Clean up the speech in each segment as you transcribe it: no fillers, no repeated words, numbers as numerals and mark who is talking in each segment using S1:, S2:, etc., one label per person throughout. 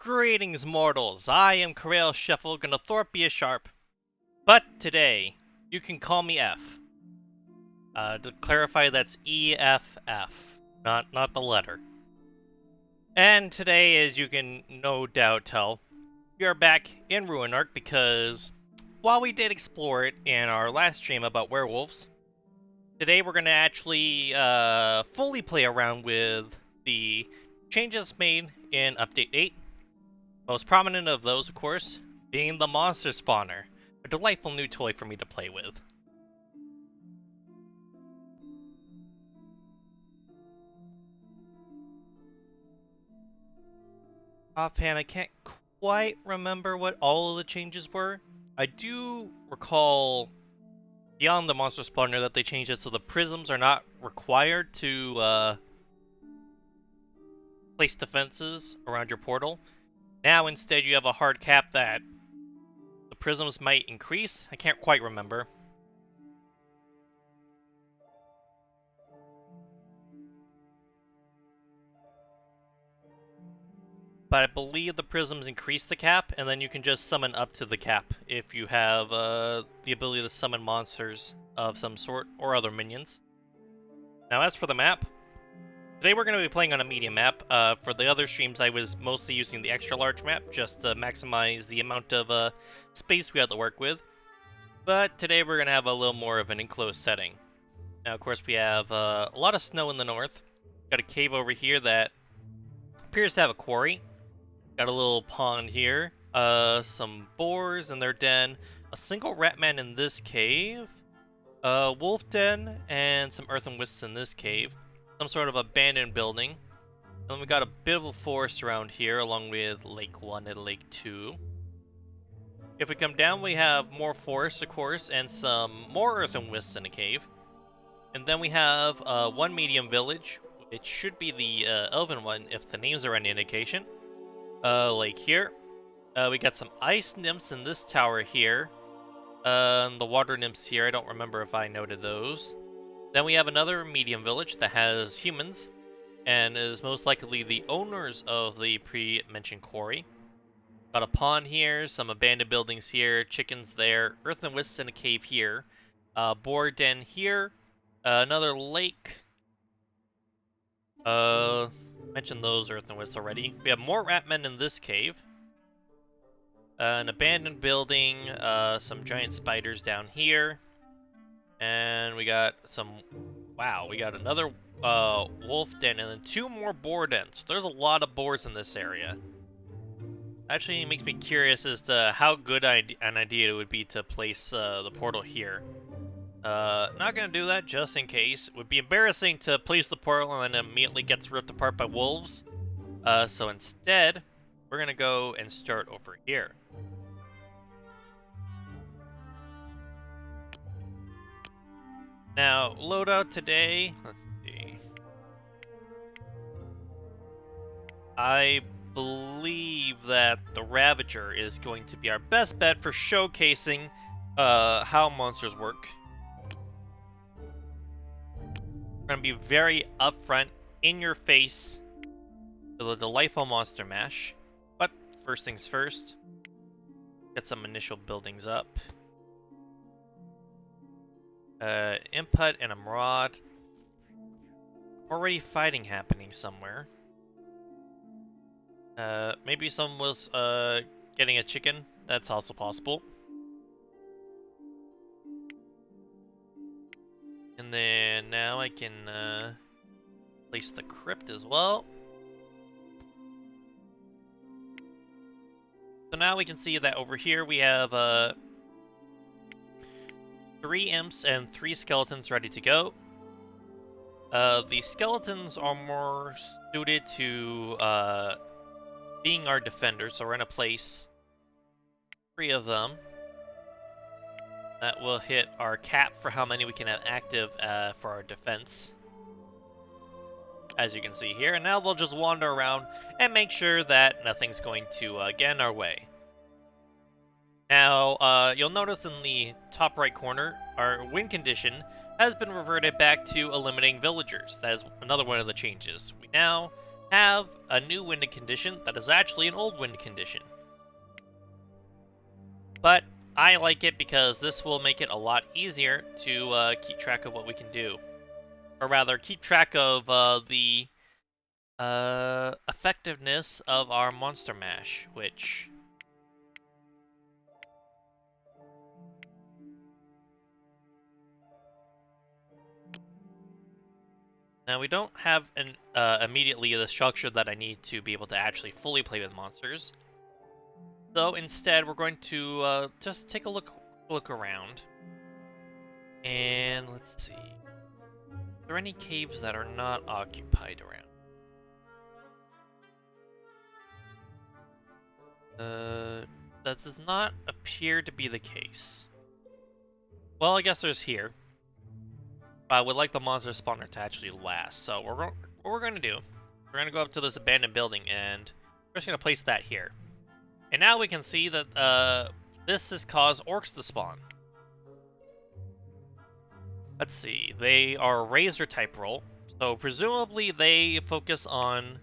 S1: Greetings, mortals. I am Karail Sheffel, Gnathorpia Sharp. But today, you can call me F. To clarify, that's EFF, not the letter. And today, as you can no doubt tell, we are back in Ruinarch because while we did explore it in our last stream about werewolves, today we're going to actually fully play around with the changes made in Update 8. Most prominent of those, of course, being the monster spawner, a delightful new toy for me to play with. Offhand, I can't quite remember what all of the changes were. I do recall, beyond the monster spawner, that they changed it so the prisms are not required to place defenses around your portal. Now instead you have a hard cap that the prisms might increase. I can't quite remember. But I believe the prisms increase the cap, and then you can just summon up to the cap if you have the ability to summon monsters of some sort or other minions. Now as for the map, today we're going to be playing on a medium map. For the other streams I was mostly using the extra large map just to maximize the amount of space we had to work with. But today we're going to have a little more of an enclosed setting. Now of course we have a lot of snow in the north. Got a cave over here that appears to have a quarry. Got a little pond here, some boars in their den, a single ratman in this cave, a wolf den, and some earthen wisps in this cave. Some sort of abandoned building. And then we got a bit of a forest around here, along with Lake 1 and Lake 2. If we come down, we have more forest, of course, and some more earthen wisps in a cave. And then we have one medium village. It should be the elven one, if the names are any indication. Like here. We got some ice nymphs in this tower here. The water nymphs here, I don't remember if I noted those. Then we have another medium village that has humans, and is most likely the owners of the pre-mentioned quarry. Got a pond here, some abandoned buildings here, chickens there, earthen wisps in a cave here, boar den here, another lake. Mentioned those earthen wisps already. We have more ratmen in this cave. An abandoned building, some giant spiders down here. And we got some, wow, we got another wolf den and then two more boar dens. So there's a lot of boars in this area. Actually, it makes me curious as to how good an idea it would be to place the portal here. Not gonna do that just in case. It would be embarrassing to place the portal and then immediately gets ripped apart by wolves. So instead, we're gonna go and start over here. Now, loadout today, let's see. I believe that the Ravager is going to be our best bet for showcasing how monsters work. We're going to be very upfront, in your face, with a delightful monster mash. But first things first, get some initial buildings up. Input and a Maraud. Already fighting happening somewhere. Maybe someone was getting a chicken. That's also possible. And then now I can place the crypt as well. So now we can see that over here we have 3 imps and 3 skeletons ready to go. The skeletons are more suited to being our defenders, so we're gonna place 3 of them. That will hit our cap for how many we can have active for our defense, as you can see here. And now they'll just wander around and make sure that nothing's going to get in our way. Now, you'll notice in the top right corner, our win condition has been reverted back to eliminating villagers. That is another one of the changes. We now have a new winded condition that is actually an old wind condition. But I like it because this will make it a lot easier to keep track of what we can do. Or rather, keep track of the effectiveness of our monster mash, which... Now, we don't have immediately the structure that I need to be able to actually fully play with monsters. So instead, we're going to just take a look around. And let's see. Are there any caves that are not occupied around? That does not appear to be the case. Well, I guess there's here. I would like the monster spawner to actually last, so what we're going to do, we're going to go up to this abandoned building, and we're just going to place that here. And now we can see that this has caused orcs to spawn. Let's see, they are a razor type role, so presumably they focus on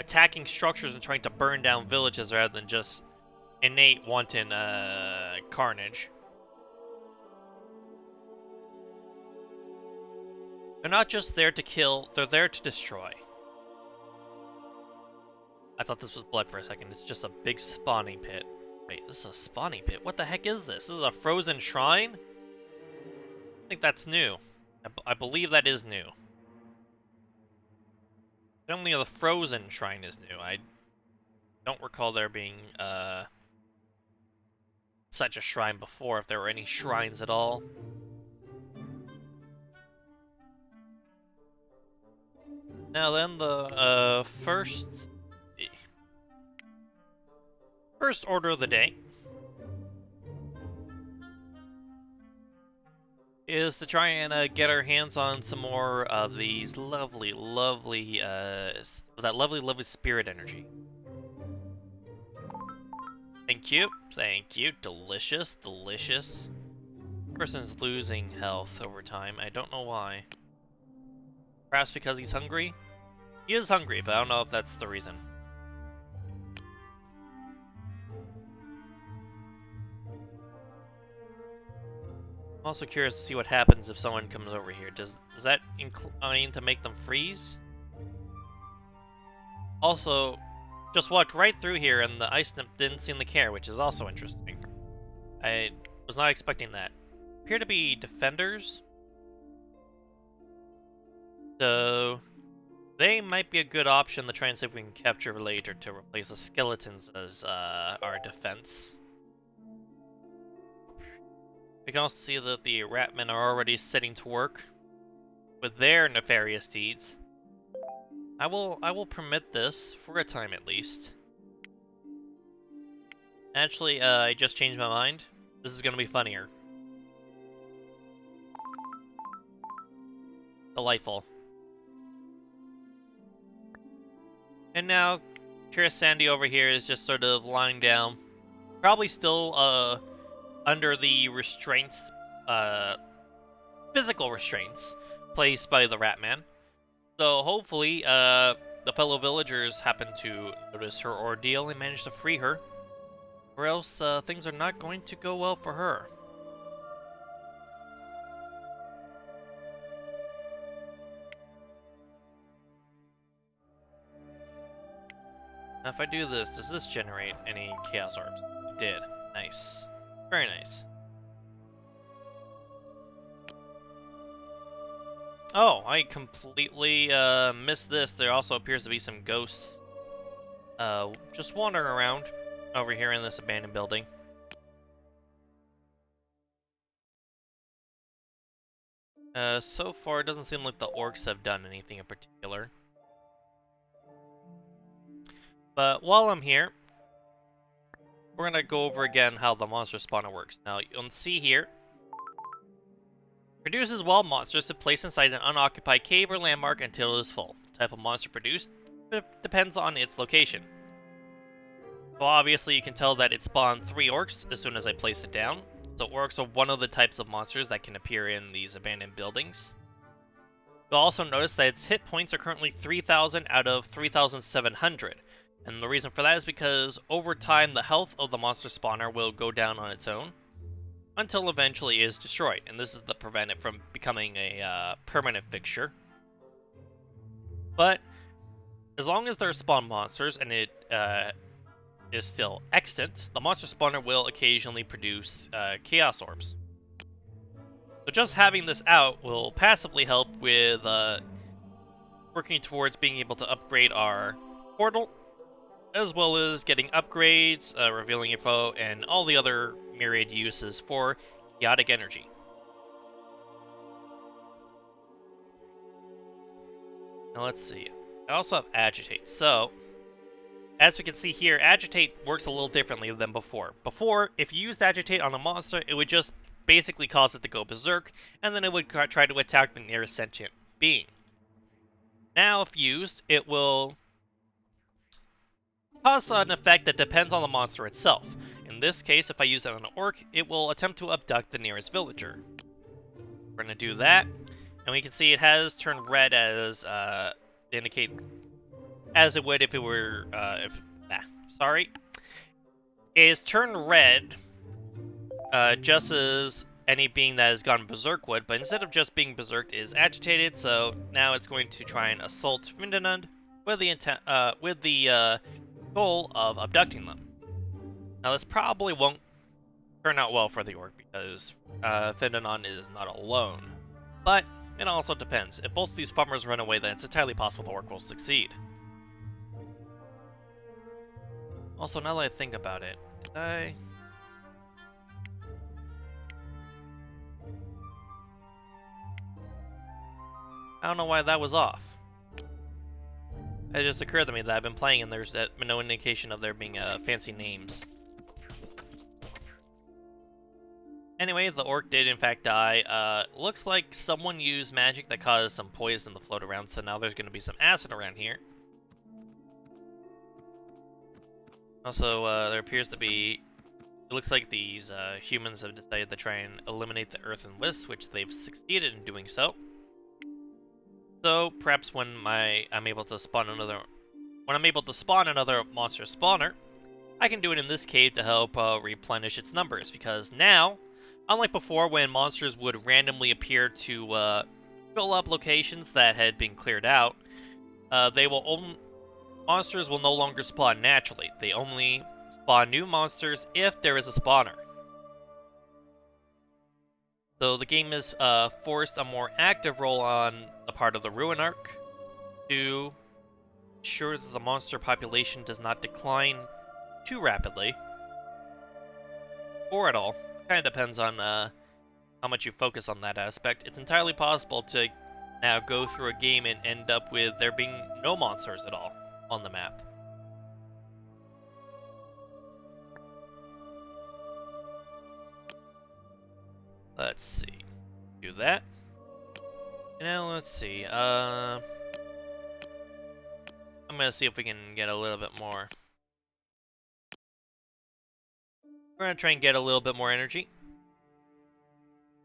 S1: attacking structures and trying to burn down villages rather than just innate wanton carnage. They're not just there to kill, they're there to destroy. I thought this was blood for a second. It's just a big spawning pit. Wait, this is a spawning pit? What the heck is this? This is a frozen shrine? I think that's new. I believe that is new. Only the frozen shrine is new. I don't recall there being such a shrine before, if there were any shrines at all. Now then, the first order of the day is to try and get our hands on some more of these lovely spirit energy. Thank you, delicious. Person's losing health over time. I don't know why. Perhaps because he's hungry? He is hungry, but I don't know if that's the reason. I'm also curious to see what happens if someone comes over here. Does that incline to make them freeze? Also, just walked right through here and the ice nymph didn't seem to care, which is also interesting. I was not expecting that. Appear to be defenders. So, they might be a good option to try and see if we can capture later to replace the skeletons as our defense. We can also see that the ratmen are already setting to work with their nefarious deeds. I will permit this for a time at least. Actually, I just changed my mind. This is gonna be funnier. Delightful. And now, Curious Sandy over here is just sort of lying down. Probably still, under the restraints, physical restraints placed by the Ratman. So hopefully, the fellow villagers happen to notice her ordeal and manage to free her. Or else, things are not going to go well for her. Now if I do this, does this generate any Chaos Orbs? It did. Nice. Very nice. Oh, I completely missed this. There also appears to be some ghosts just wandering around over here in this abandoned building. So far, it doesn't seem like the orcs have done anything in particular. But while I'm here, we're going to go over again how the monster spawner works. Now, you'll see here, produces wild monsters to place inside an unoccupied cave or landmark until it is full. The type of monster produced depends on its location. Well, obviously you can tell that it spawned 3 orcs as soon as I place it down. So orcs are one of the types of monsters that can appear in these abandoned buildings. You'll also notice that its hit points are currently 3,000 out of 3,700. And the reason for that is because over time the health of the monster spawner will go down on its own until eventually it is destroyed. And this is to prevent it from becoming a permanent fixture. But as long as there are spawn monsters and it is still extant, the monster spawner will occasionally produce chaos orbs. So just having this out will passively help with working towards being able to upgrade our portal, as well as getting upgrades, revealing info, and all the other myriad uses for chaotic energy. Now let's see. I also have Agitate. So, as we can see here, Agitate works a little differently than before. Before, if you used Agitate on a monster, it would just basically cause it to go berserk, and then it would try to attack the nearest sentient being. Now, if used, it will cause an effect that depends on the monster itself. In this case, if I use it on an orc, it will attempt to abduct the nearest villager. We're going to do that, and we can see it has turned red as indicate as it would if it were It is turned red just as any being that has gone berserk would, but instead of just being berserked, is agitated. So now it's going to try and assault Findenund with the goal of abducting them. Now this probably won't turn out well for the orc because Findenund is not alone, but it also depends. If both these farmers run away, then it's entirely possible the orc will succeed. Also, now that I think about it, did I don't know why that was off. It just occurred to me that I've been playing and there's been no indication of there being fancy names. Anyway, the orc did in fact die. Looks like someone used magic that caused some poison to float around, so now there's going to be some acid around here. Also, there appears to be... It looks like these humans have decided to try and eliminate the earthen wisps, which they've succeeded in doing so. So perhaps when I'm able to spawn another monster spawner, I can do it in this cave to help replenish its numbers. Because now, unlike before when monsters would randomly appear to fill up locations that had been cleared out, monsters will no longer spawn naturally. They only spawn new monsters if there is a spawner. So the game is forced a more active role on the part of the Ruinarch to ensure that the monster population does not decline too rapidly, or at all. Kind of depends on how much you focus on that aspect. It's entirely possible to now go through a game and end up with there being no monsters at all on the map. Let's see. Do that. Now let's see. I'm gonna see if we can get a little bit more. We're gonna try and get a little bit more energy.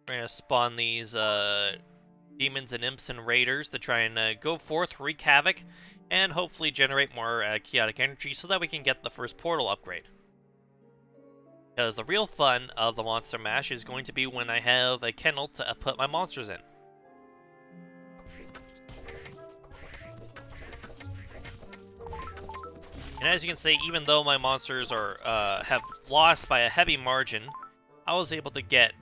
S1: We're gonna spawn these demons and imps and raiders to try and go forth, wreak havoc, and hopefully generate more chaotic energy so that we can get the first portal upgrade. Because the real fun of the Monster Mash is going to be when I have a kennel to put my monsters in. And as you can see, even though my monsters are have lost by a heavy margin, I was able to get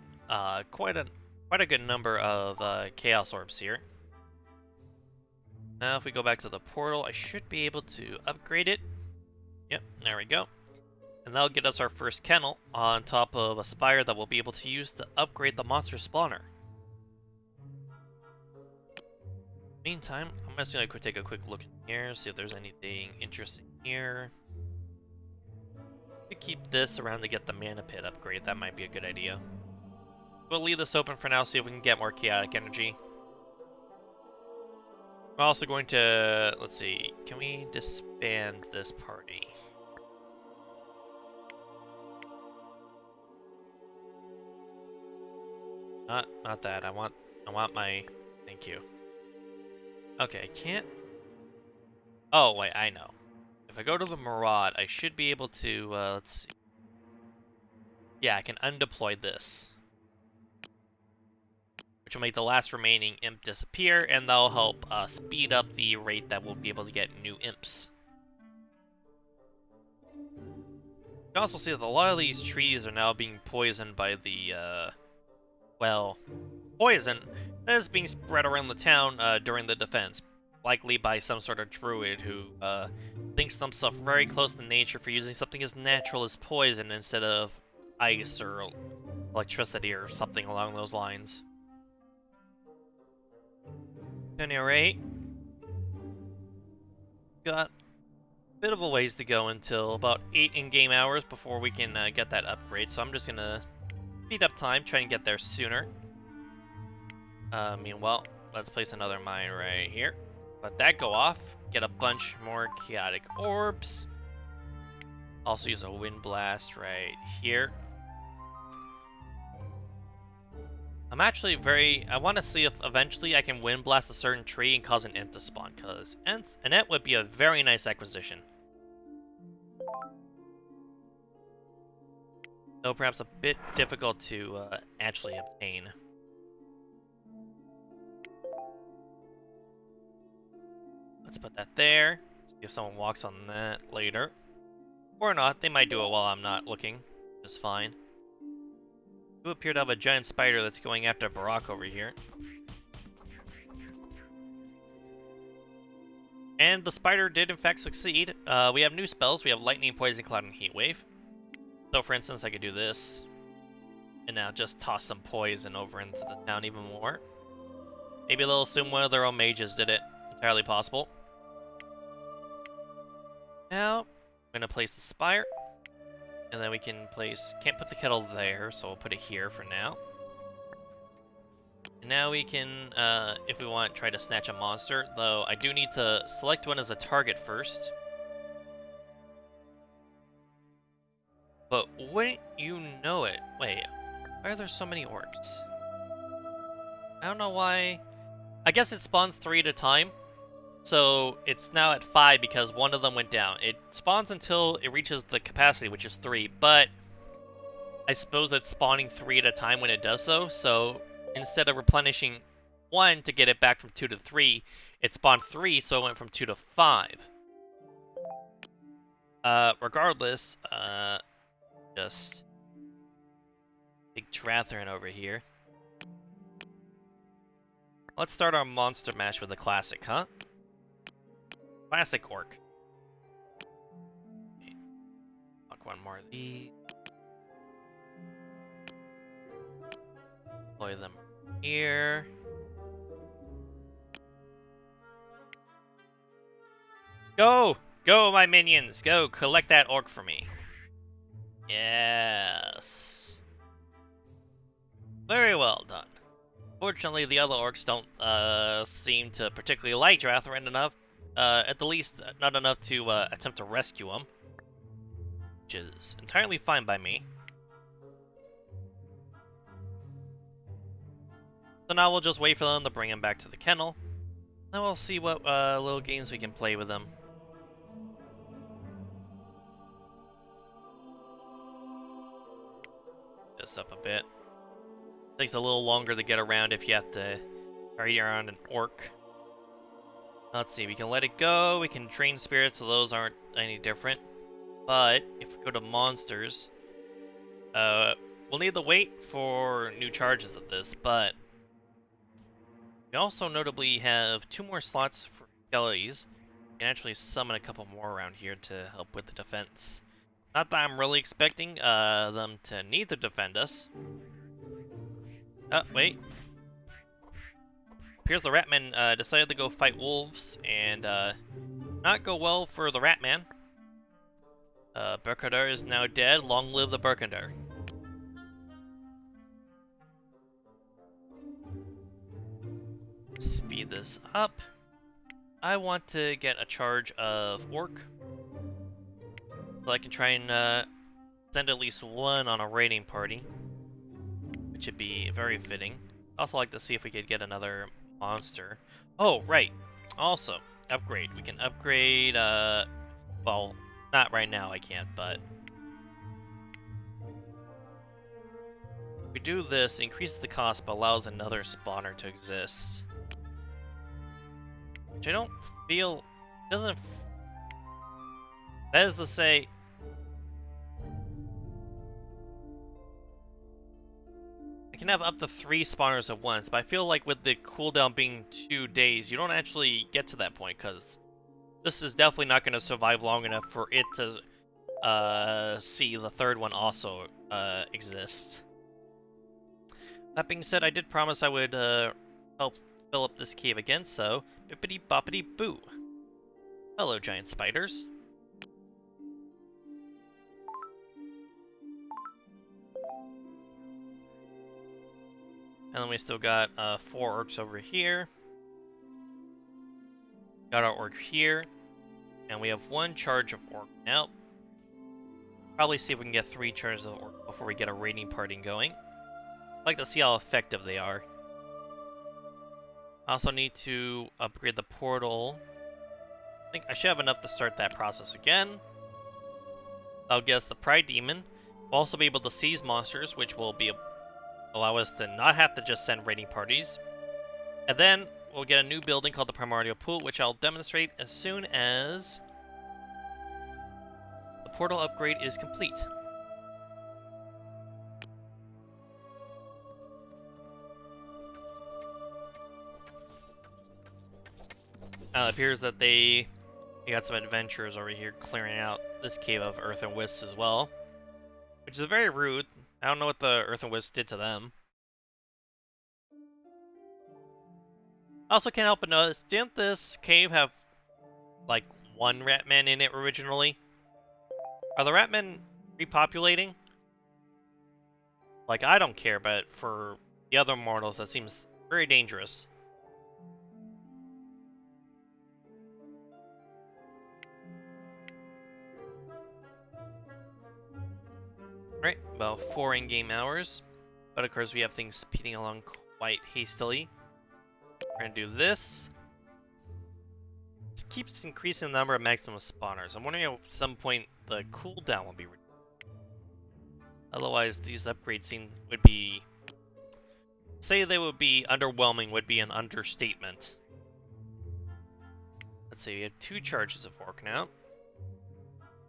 S1: quite a good number of Chaos Orbs here. Now if we go back to the portal, I should be able to upgrade it. Yep, there we go. And that'll get us our first kennel on top of a spire that we'll be able to use to upgrade the monster spawner. Meantime, I'm just going to take a quick look in here, see if there's anything interesting here. We keep this around to get the mana pit upgrade, that might be a good idea. We'll leave this open for now, see if we can get more chaotic energy. We're also going to, let's see, can we disband this party? Not that. I want my. Thank you. Okay, I can't... Oh, wait, I know. If I go to the Maraud, I should be able to, let's see. Yeah, I can undeploy this, which will make the last remaining imp disappear, and that'll help speed up the rate that we'll be able to get new imps. You can also see that a lot of these trees are now being poisoned by the, well, poison that is being spread around the town during the defense, likely by some sort of druid who thinks themselves very close to nature for using something as natural as poison instead of ice or electricity or something along those lines. At any rate, got a bit of a ways to go until about 8 in-game hours before we can get that upgrade, so I'm just gonna speed up time, try and get there sooner. Meanwhile, let's place another mine right here. Let that go off, get a bunch more chaotic orbs. Also use a wind blast right here. I'm actually I want to see if eventually I can wind blast a certain tree and cause an ent to spawn, because an ent would be a very nice acquisition. Though perhaps a bit difficult to actually obtain. Let's put that there. See if someone walks on that later. Or not, they might do it while I'm not looking. Just fine. You appear to have a giant spider that's going after Barack over here. And the spider did in fact succeed. We have new spells. We have Lightning, Poison, Cloud, and Heat Wave. So for instance, I could do this. And now just toss some poison over into the town even more. Maybe they'll assume one of their own mages did it. Entirely possible. Now, I'm gonna place the spire. And then we can place, can't put the kettle there, so we'll put it here for now. And now we can, if we want, try to snatch a monster, though I do need to select one as a target first. But wouldn't you know it? Wait, why are there so many orcs? I don't know why. I guess it spawns 3 at a time. So it's now at 5 because one of them went down. It spawns until it reaches the capacity, which is 3, but I suppose it's spawning 3 at a time when it does so instead of replenishing 1 to get it back from 2 to 3, it spawned 3, so it went from 2 to 5. Regardless, just big Drathern over here. Let's start our monster mash with a classic, huh? Classic orc. Fuck one more of these. Deploy them here. Go! Go, my minions! Go, collect that orc for me. Yes. Very well done. Fortunately, the other orcs don't seem to particularly like Drathrin enough. At the least, not enough to attempt to rescue him. Which is entirely fine by me. So now we'll just wait for them to bring him back to the kennel. Then we'll see what little games we can play with him. This up a bit. Takes a little longer to get around if you have to carry around an orc. Let's see, we can let it go, we can drain spirits, so those aren't any different. But, if we go to monsters, we'll need to wait for new charges of this, but we also notably have 2 more slots for skellies. We can actually summon a couple more around here to help with the defense. Not that I'm really expecting them to need to defend us. Oh, wait. Appears the Ratman decided to go fight wolves, and not go well for the Ratman. Berkadar is now dead. Long live the Berkadar. Speed this up. I want to get a charge of Orc, so I can try and send at least one on a raiding party, which would be very fitting. Also like to see if we could get another monster. Oh, right. Also, upgrade. We can upgrade, well, not right now I can't, but if we do this, it increases the cost but allows another spawner to exist. Which I don't feel, doesn't, that is to say, I can have up to 3 spawners at once, but I feel like with the cooldown being 2 days, you don't actually get to that point, because this is definitely not going to survive long enough for it to see the third one also exist. That being said, I did promise I would help fill up this cave again, so bippity boppity boo. Hello, giant spiders. And then we still got 4 orcs over here. Got our orc here. And we have 1 charge of orc now. Probably see if we can get 3 charges of orc before we get a raiding party going. I'd like to see how effective they are. I also need to upgrade the portal. I think I should have enough to start that process again. I'll guess the Pride Demon. We'll also be able to seize monsters, which will allow us to not have to just send raiding parties. And then we'll get a new building called the Primordial Pool, which I'll demonstrate as soon as the portal upgrade is complete. It appears that they got some adventurers over here clearing out this cave of earth and wisps as well, which is very rude. I don't know what the earth and wisps did to them. I also can't help but notice, didn't this cave have like 1 ratman in it originally? Are the ratmen repopulating? Like, I don't care, but for the other mortals that seems very dangerous. Right, about 4 in-game hours. But of course we have things speeding along quite hastily. We're gonna do this. This keeps increasing the number of maximum spawners. I'm wondering at some point the cooldown will be reduced. Otherwise these upgrades would be... Say they would be underwhelming would be an understatement. Let's see, we have 2 charges of orc now.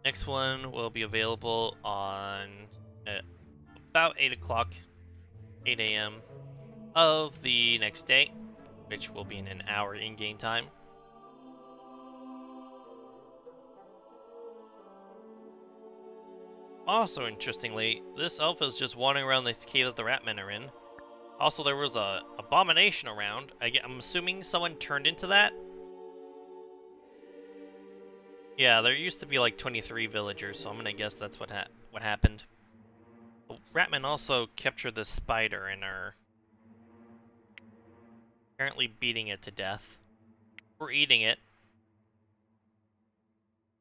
S1: Next one will be available on about 8 o'clock, 8 a.m. of the next day, which will be in an hour in-game time. Also, interestingly, this elf is just wandering around this cave that the ratmen are in. Also, there was a abomination around. I'm assuming someone turned into that. Yeah, there used to be like 23 villagers, so I'm gonna guess that's what happened. Ratmen also captured this spider and are apparently beating it to death. Or eating it.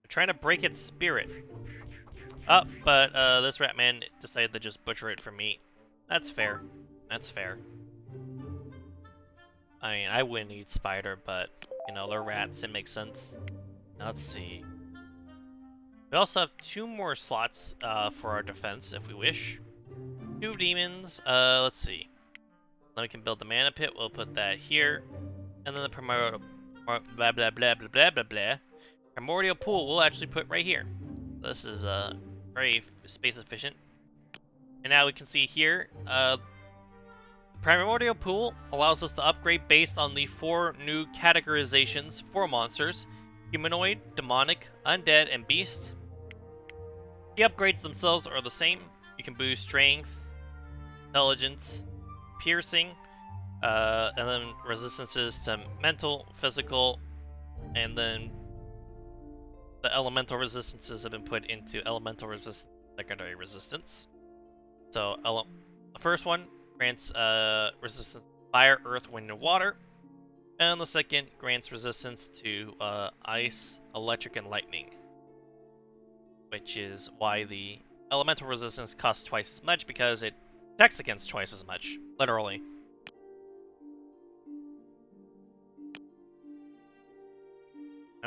S1: They're trying to break its spirit. Oh, but this ratman decided to just butcher it for meat. That's fair. That's fair. I mean, I wouldn't eat spider, but, you know, they're rats, it makes sense. Now, let's see. We also have 2 more slots for our defense, if we wish. 2 demons, let's see. Then we can build the mana pit, we'll put that here. And then the primordial blah blah blah blah blah blah blah. Primordial pool we'll actually put right here. This is very space efficient. And now we can see here, the Primordial Pool allows us to upgrade based on the 4 new categorizations for monsters: humanoid, demonic, undead, and beast. The upgrades themselves are the same. You can boost strength, intelligence, piercing, and then resistances to mental, physical, and then the elemental resistances have been put into elemental resistance, secondary resistance. So the first one grants resistance to fire, earth, wind, and water, and the second grants resistance to ice, electric, and lightning, which is why the elemental resistance costs twice as much, because it attacks against twice as much, literally.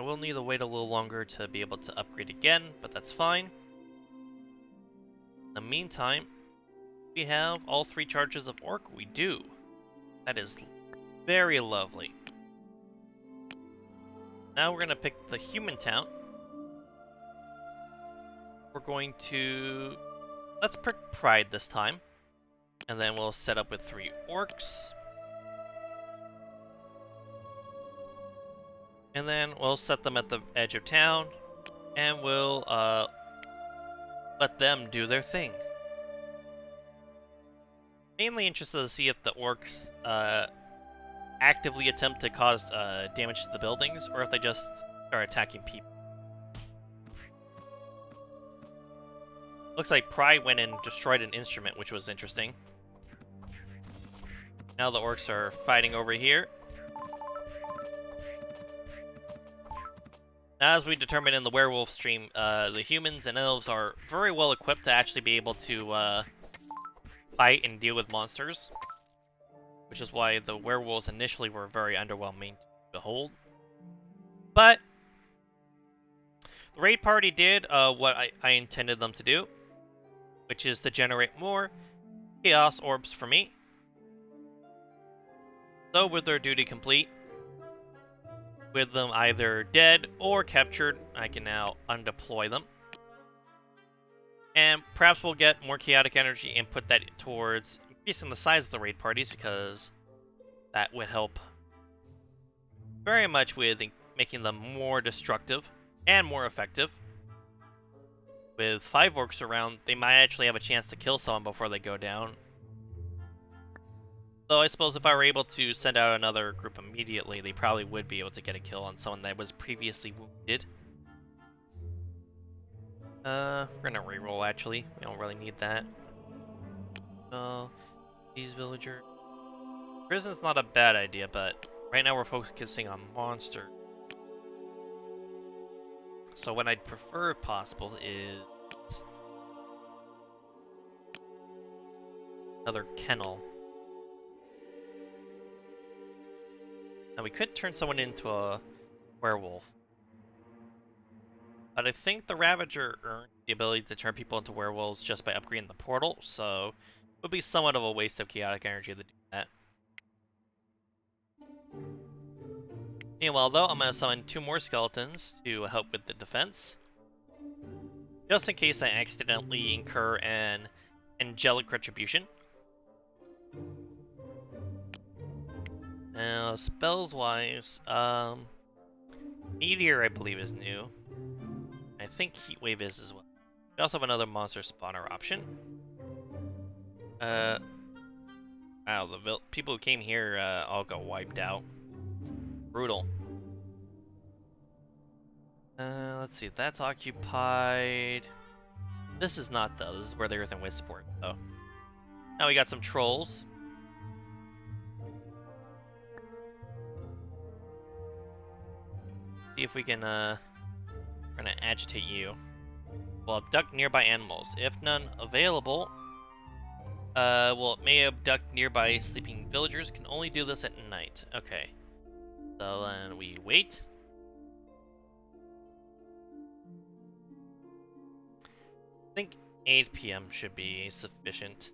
S1: I will need to wait a little longer to be able to upgrade again, but that's fine. In the meantime, we have all 3 charges of Orc? We do. That is very lovely. Now we're going to pick the human town. We're going to... let's pick Pride this time. And then we'll set up with 3 Orcs. And then we'll set them at the edge of town. And we'll let them do their thing. Mainly interested to see if the Orcs actively attempt to cause damage to the buildings, or if they just start attacking people. Looks like Pride went and destroyed an instrument, which was interesting. Now the Orcs are fighting over here. Now, as we determined in the werewolf stream, the humans and elves are very well equipped to actually be able to fight and deal with monsters. Which is why the werewolves initially were very underwhelming to behold. But the raid party did what I intended them to do, which is to generate more chaos orbs for me. So with their duty complete, with them either dead or captured, I can now undeploy them. And perhaps we'll get more chaotic energy and put that towards increasing the size of the raid parties, because that would help very much with making them more destructive and more effective. With 5 Orcs around, they might actually have a chance to kill someone before they go down. Though I suppose if I were able to send out another group immediately, they probably would be able to get a kill on someone that was previously wounded. We're gonna reroll actually. We don't really need that. These villagers. Prison's not a bad idea, but right now we're focusing on monster. So what I'd prefer, if possible, is another kennel. Now we could turn someone into a werewolf. But I think the Ravager earned the ability to turn people into werewolves just by upgrading the portal, so it would be somewhat of a waste of chaotic energy to do that. Meanwhile though, I'm going to summon 2 more skeletons to help with the defense. Just in case I accidentally incur an angelic retribution. Now, spells wise, Meteor I believe is new. I think Heatwave is as well. We also have another monster spawner option. Wow, the people who came here all got wiped out. Brutal. Let's see, that's occupied. This is not though, this is where the Earth and Wisp were, so. Now we got some trolls. See if we can, we're gonna agitate you. We'll abduct nearby animals. If none available, well, it may abduct nearby sleeping villagers. Can only do this at night. Okay. So then we wait. I think 8 PM should be sufficient.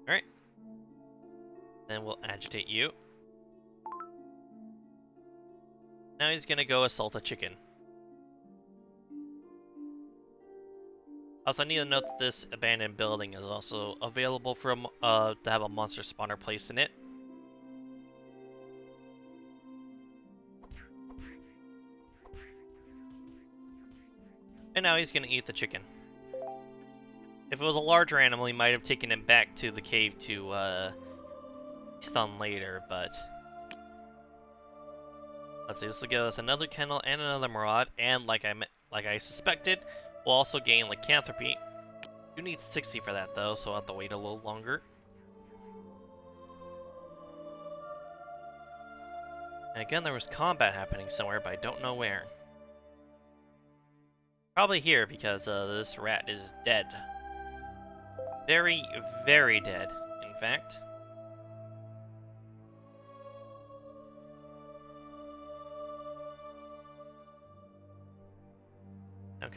S1: Alright. Then we'll agitate you. Now he's gonna go assault a chicken. Also, I need to note that this abandoned building is also available for to have a monster spawner placed in it. And now he's gonna eat the chicken. If it was a larger animal, he might have taken it back to the cave to stun later, but let's see, this will give us another kennel and another maraud, and like I suspected, we'll also gain lycanthropy. You need 60 for that though, so I'll have to wait a little longer. And again, there was combat happening somewhere, but I don't know where. Probably here, because this rat is dead. Very, very dead, in fact.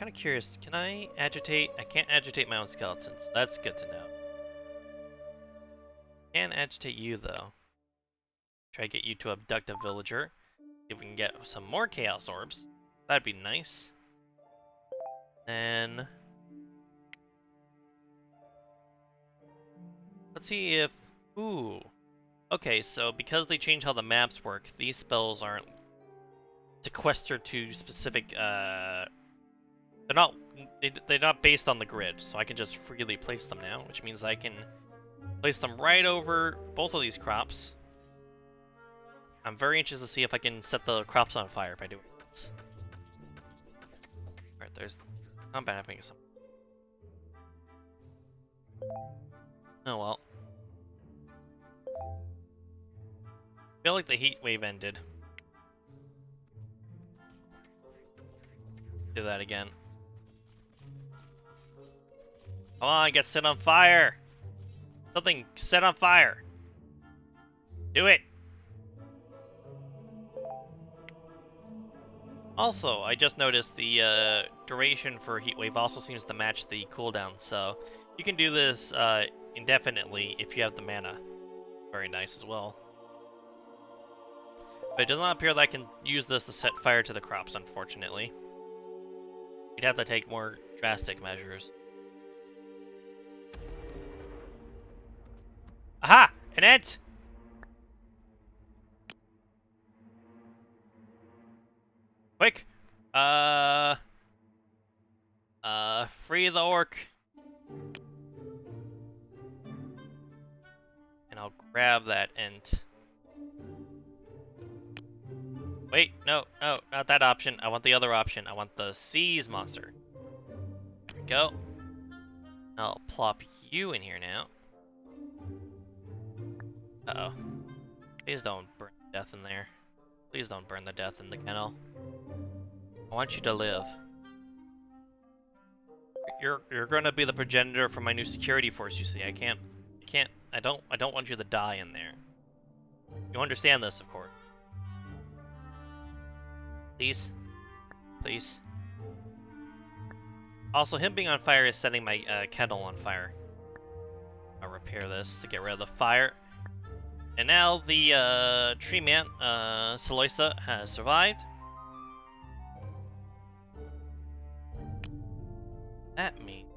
S1: kind of curious. Can I agitate? I can't agitate my own skeletons. That's good to know. Can agitate you though. Try to get you to abduct a villager. See if we can get some more chaos orbs. That'd be nice. Then let's see if. Ooh. Okay, so because they changed how the maps work, these spells aren't sequestered to specific. They're not based on the grid, so I can just freely place them now, which means I can place them right over both of these crops. I'm very interested to see if I can set the crops on fire by doing this. Alright, there's combat happening somewhere. Oh well. I feel like the heat wave ended. Do that again. Come on, get set on fire! Something set on fire! Do it! Also, I just noticed the duration for Heatwave also seems to match the cooldown, so you can do this indefinitely if you have the mana. Very nice as well. But it does not appear that I can use this to set fire to the crops, unfortunately. You'd have to take more drastic measures. Aha! An ant! Quick! Free the orc. And I'll grab that ant. Wait, no, not that option. I want the other option. I want the seas monster. There we go. I'll plop you in here now. Uh-oh. Please don't burn death in there. Please don't burn the death in the kennel. I want you to live. You're gonna be the progenitor for my new security force, you see. I don't want you to die in there. You understand this, of course. Please. Please. Also, him being on fire is setting my kennel on fire. I'll repair this to get rid of the fire. And now the tree man, Saloisa, has survived. That means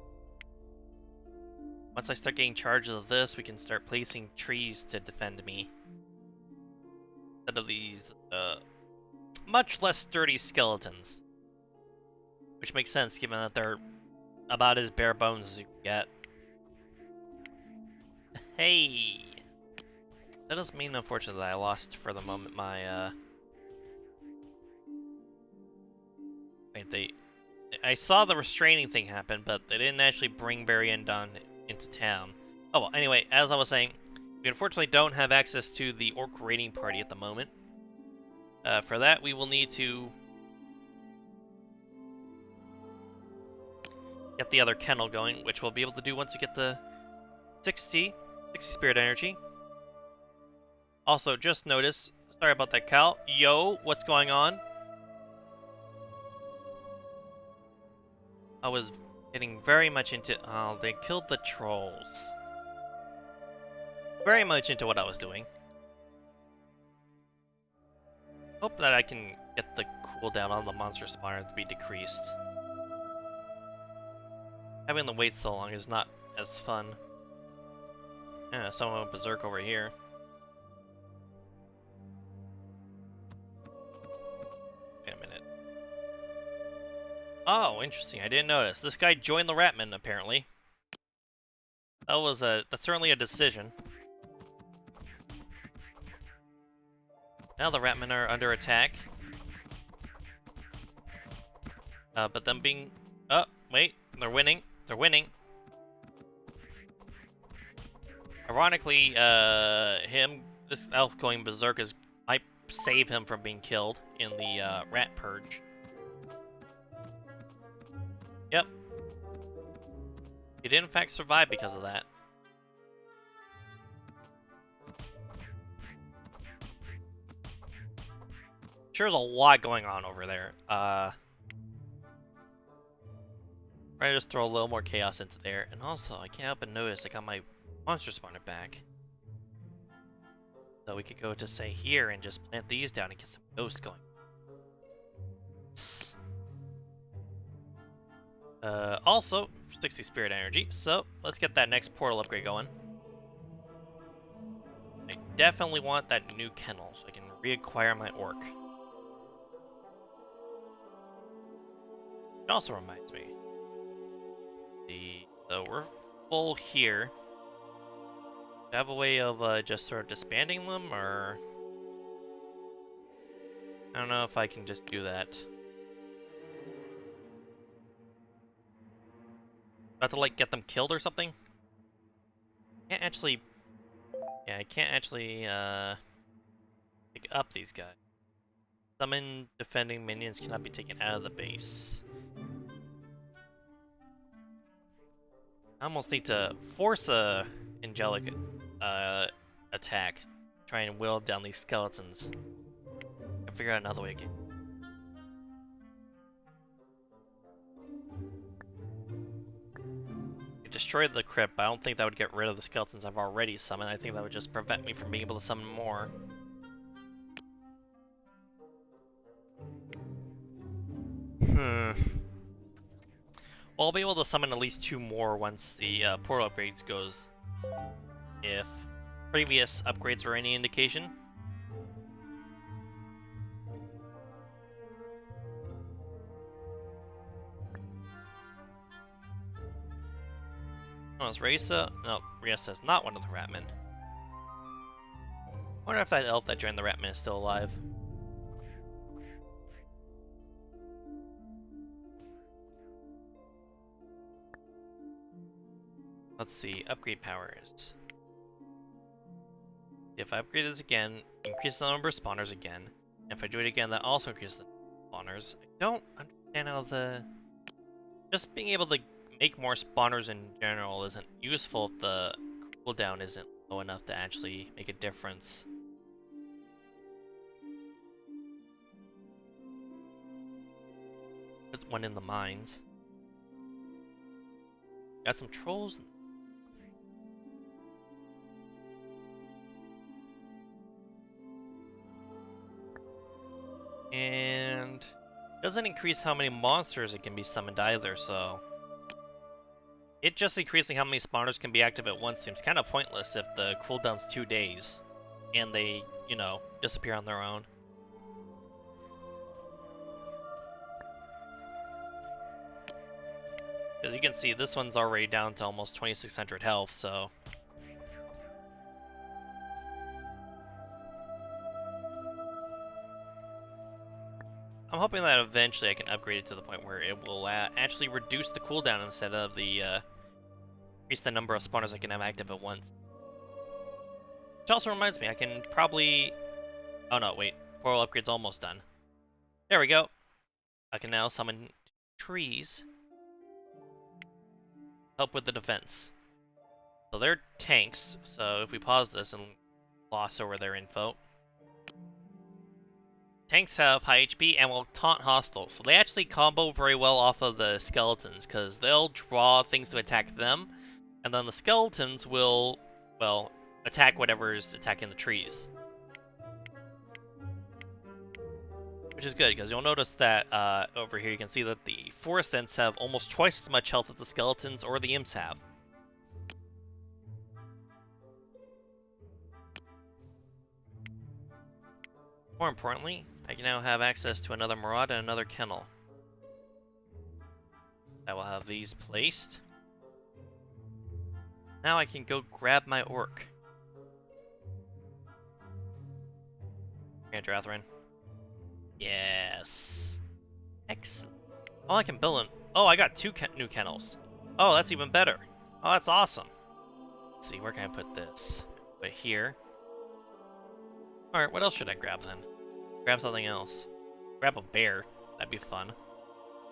S1: once I start getting charge of this, we can start placing trees to defend me. Instead of these much less sturdy skeletons. Which makes sense given that they're about as bare bones as you can get. Hey! That does mean, unfortunately, that I lost for the moment my Wait, I saw the restraining thing happen, but they didn't actually bring Barry and Don into town. Oh well, anyway, as I was saying, we unfortunately don't have access to the orc raiding party at the moment. For that, we will need to get the other kennel going, which we'll be able to do once we get the 60 spirit energy. Also, just notice, sorry about that, Cal. Yo, what's going on? I was getting very much into... Oh, they killed the trolls. Very much into what I was doing. Hope that I can get the cooldown on the monster spawner to be decreased. Having to wait so long is not as fun. Yeah, someone went berserk over here. Wait a minute. Oh, interesting. I didn't notice. This guy joined the Ratmen, apparently. That's certainly a decision. Now the Ratmen are under attack. But them being... Oh, wait. They're winning. They're winning. Ironically, this elf going berserk might save him from being killed in the rat purge. Yep. He did in fact survive because of that. Sure, there's a lot going on over there. Try to just throw a little more chaos into there. And also, I can't help but notice I got my monster spawner back. So we could go to, say, here and just plant these down and get some ghosts going. Also, 60 spirit energy, so let's get that next portal upgrade going. I definitely want that new kennel so I can reacquire my orc. It also reminds me, so we're full here. Do I have a way of just sort of disbanding them, or I don't know if I can just do that. About to like get them killed or something? Can't actually. Yeah, I can't actually pick up these guys. Summon defending minions cannot be taken out of the base. I almost need to force a angelic attack, try and whittle down these skeletons. And figure out another way again. I destroyed the crypt, but I don't think that would get rid of the skeletons I've already summoned. I think that would just prevent me from being able to summon more. Well, I'll be able to summon at least 2 more once the portal upgrades goes, if previous upgrades are any indication. Oh, is Raisa? No, Raisa is not one of the Ratmen. I wonder if that elf that joined the Ratmen is still alive. Let's see, upgrade powers. If I upgrade this again, increase the number of spawners again. If I do it again, that also increases the spawners. I don't understand how just being able to make more spawners in general isn't useful if the cooldown isn't low enough to actually make a difference. There's one in the mines. Got some trolls. And doesn't increase how many monsters it can be summoned either, so it just increasing how many spawners can be active at once seems kind of pointless if the cooldown's 2 days and they, you know, disappear on their own. As you can see, this one's already down to almost 2600 health, so I'm hoping that eventually I can upgrade it to the point where it will actually reduce the cooldown instead of the increase the number of spawners I can have active at once. Which also reminds me, I can probably... Oh no, wait. Portal upgrade's almost done. There we go. I can now summon trees. Help with the defense. So they're tanks, so if we pause this and gloss over their info. Tanks have high HP and will taunt hostiles, so they actually combo very well off of the skeletons, because they'll draw things to attack them, and then the skeletons will, well, attack whatever's attacking the trees. Which is good, because you'll notice that over here you can see that the forest ents have almost twice as much health as the skeletons or the imps have. More importantly, I can now have access to another Maraud and another kennel. I will have these placed. Now I can go grab my orc. Here, Drathrin. Yes. Excellent. Oh, I can build an... Oh, I got 2 new kennels. Oh, that's even better. Oh, that's awesome. Let's see, where can I put this? Put it here. Alright, what else should I grab then? Grab something else. Grab a bear. That'd be fun.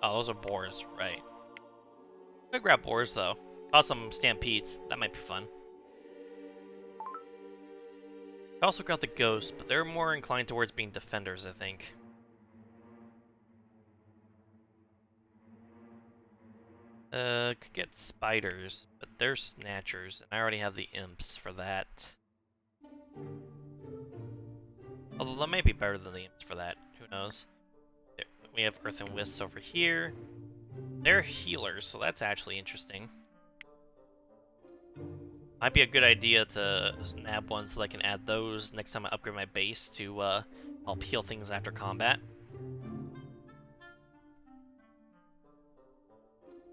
S1: Oh, those are boars, right. I'm gonna grab boars, though. Oh, some stampedes. That might be fun. I also got the ghosts, but they're more inclined towards being defenders, I think. Could get spiders, but they're snatchers, and I already have the imps for that. Although that may be better than the imps for that. Who knows? We have earth and wisps over here. They're healers, so that's actually interesting. Might be a good idea to nab one so I can add those next time I upgrade my base to help heal things after combat.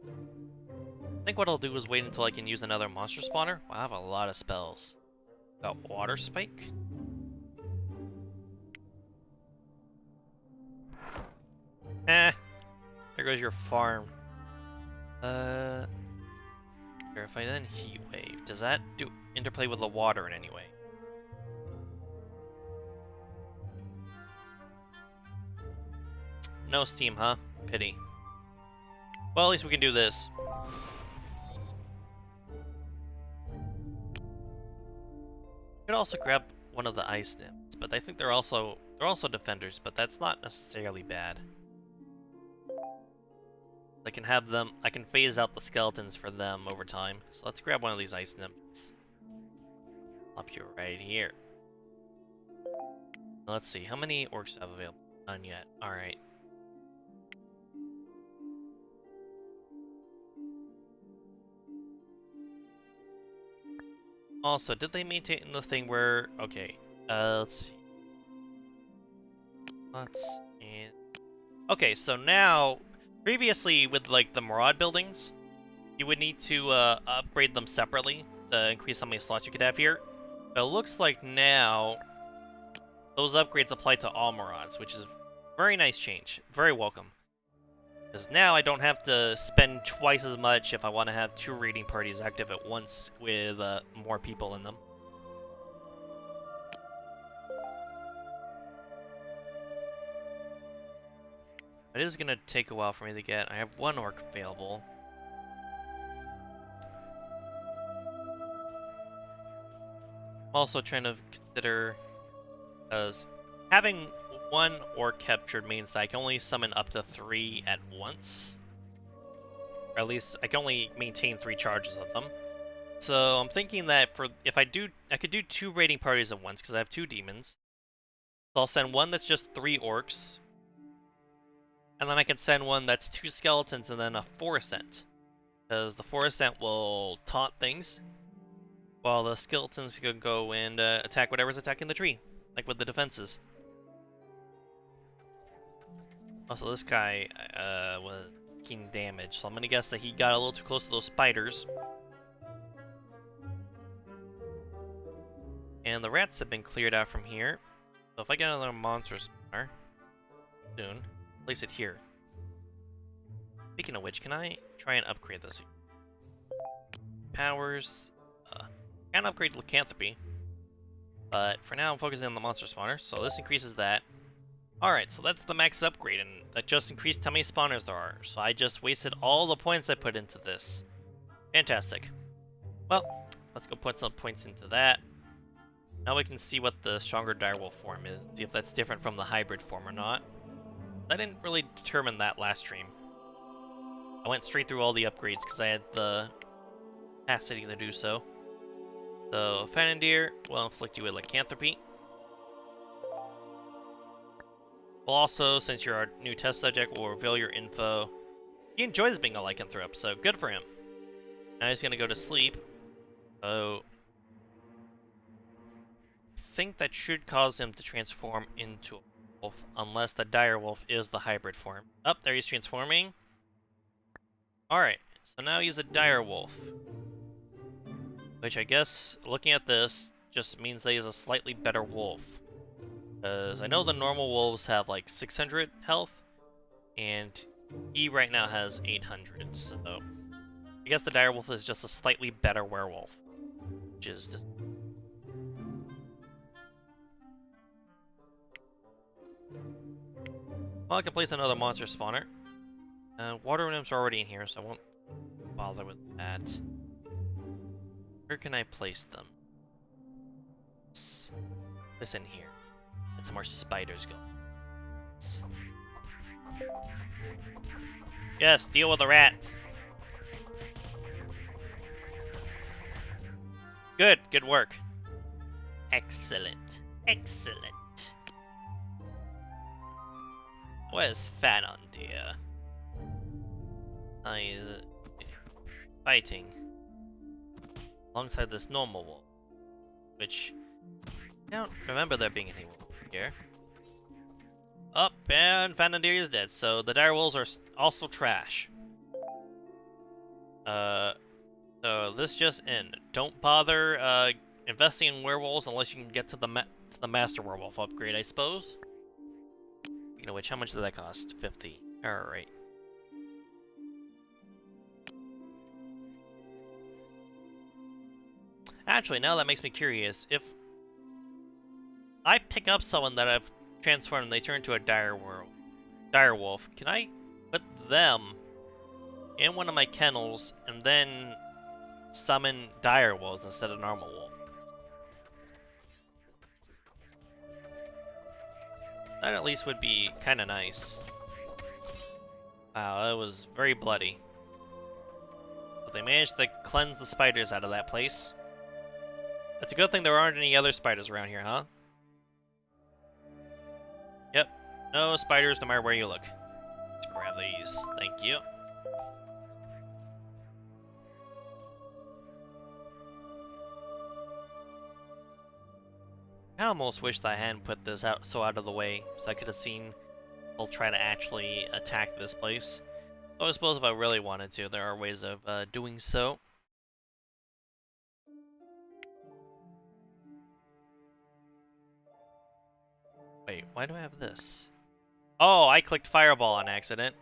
S1: I think what I'll do is wait until I can use another monster spawner. Wow, I have a lot of spells. Got water spike. Eh, there goes your farm. If I then heat wave, does that do interplay with the water in any way? No steam, huh? Pity. Well, at least we can do this. Could also grab one of the ice nymphs, but I think they're also defenders, but that's not necessarily bad. I can have them. I can phase out the skeletons for them over time. So let's grab one of these ice nymphs. Up here, right here. Let's see, how many orcs do I have available? None yet. All right. Also, did they maintain the thing where? Okay. Let's see. Okay, so now. Previously, with like the Maraud buildings, you would need to upgrade them separately to increase how many slots you could have here. But it looks like now those upgrades apply to all Marauds, which is a very nice change. Very welcome. Because now I don't have to spend twice as much if I want to have 2 raiding parties active at once with more people in them. It is going to take a while for me to get. I have 1 orc available. I'm also trying to consider, because having 1 orc captured means that I can only summon up to 3 at once. Or at least I can only maintain 3 charges of them. So I'm thinking that I could do 2 raiding parties at once because I have 2 demons. So I'll send one that's just 3 orcs. And then I can send one that's 2 skeletons and then a 4 ascent. Because the 4 ascent will taunt things, while the skeletons can go and attack whatever's attacking the tree, like with the defenses. Also, this guy was taking damage, so I'm going to guess that he got a little too close to those spiders. And the rats have been cleared out from here. So if I get another monstrous spawner soon, place it here. Speaking of which, can I try and upgrade this? Powers. Can upgrade lycanthropy. But for now, I'm focusing on the monster spawner, so this increases that. Alright, so that's the max upgrade, and that just increased how many spawners there are. So I just wasted all the points I put into this. Fantastic. Well, let's go put some points into that. Now we can see what the stronger direwolf form is, see if that's different from the hybrid form or not. I didn't really determine that last stream. I went straight through all the upgrades because I had the capacity to do so. So, Fanandir will inflict you with lycanthropy. Well, also, since you're our new test subject, we'll reveal your info. He enjoys being a lycanthrope, so good for him. Now he's going to go to sleep. So, I think that should cause him to transform into a wolf, unless the direwolf is the hybrid form. Oh, there he's transforming. Alright, so now he's a direwolf. Which I guess, looking at this, just means that he's a slightly better wolf. Because I know the normal wolves have like 600 health, and he right now has 800, so I guess the direwolf is just a slightly better werewolf. Which is just... Well, I can place another monster spawner. Water nymphs are already in here, so I won't bother with that. Where can I place them? This in here. Get some more spiders going. Yes, deal with the rats. Good work. Excellent. Excellent. Where's Fanon, dear? He's fighting alongside this normal wolf, which I don't remember there being any wolf here. Up, and Fanandir is dead, so the dire wolves are also trash. So this just in. Don't bother investing in werewolves unless you can get to the master werewolf upgrade, I suppose. You know which, how much did that cost? 50. Alright. Actually, now that makes me curious. If I pick up someone that I've transformed and they turn into a dire wolf, can I put them in one of my kennels and then summon dire wolves instead of normal wolf? That at least would be kind of nice. Wow, that was very bloody. But they managed to cleanse the spiders out of that place. It's a good thing there aren't any other spiders around here, huh? Yep. No spiders no matter where you look. Let's grab these. Thank you. I almost wished I hadn't put this out of the way, so I could have seen people try to actually attack this place. Though I suppose if I really wanted to, there are ways of doing so. Wait, why do I have this? Oh, I clicked Fireball on accident.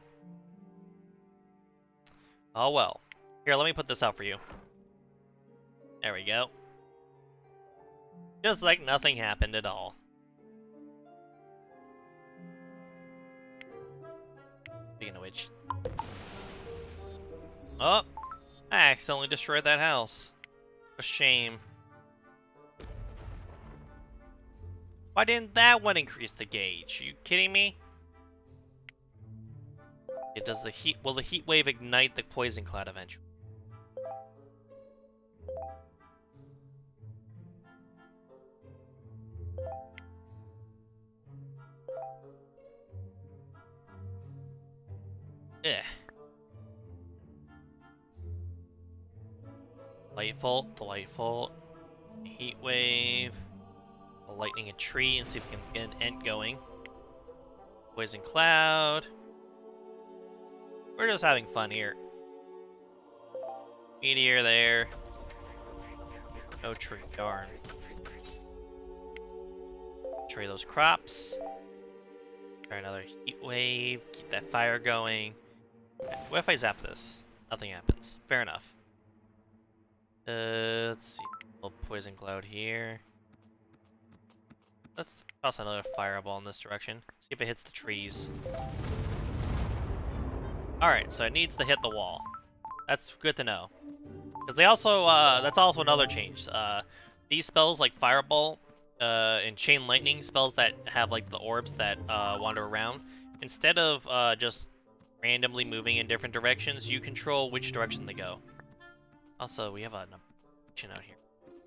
S1: Oh well. Here, let me put this out for you. There we go. Just like nothing happened at all. Speaking of which... Oh! I accidentally destroyed that house. A shame. Why didn't that one increase the gauge? Are you kidding me? It does the heat. Will the heat wave ignite the poison cloud eventually? Eh. Delightful, delightful. Heat wave. Lightning a tree and see if we can get an end going. Poison cloud. We're just having fun here. Meteor there. No tree, darn. Tree those crops. Try another heat wave. Keep that fire going. What if I zap this? Nothing happens. Fair enough. Let's see. A little poison cloud here. Let's toss another fireball in this direction. See if it hits the trees. Alright, so it needs to hit the wall. That's good to know. Because they also, that's also another change. These spells like Fireball and Chain Lightning, spells that have like the orbs that wander around, instead of just randomly moving in different directions, you control which direction they go. Also, we have an option out here.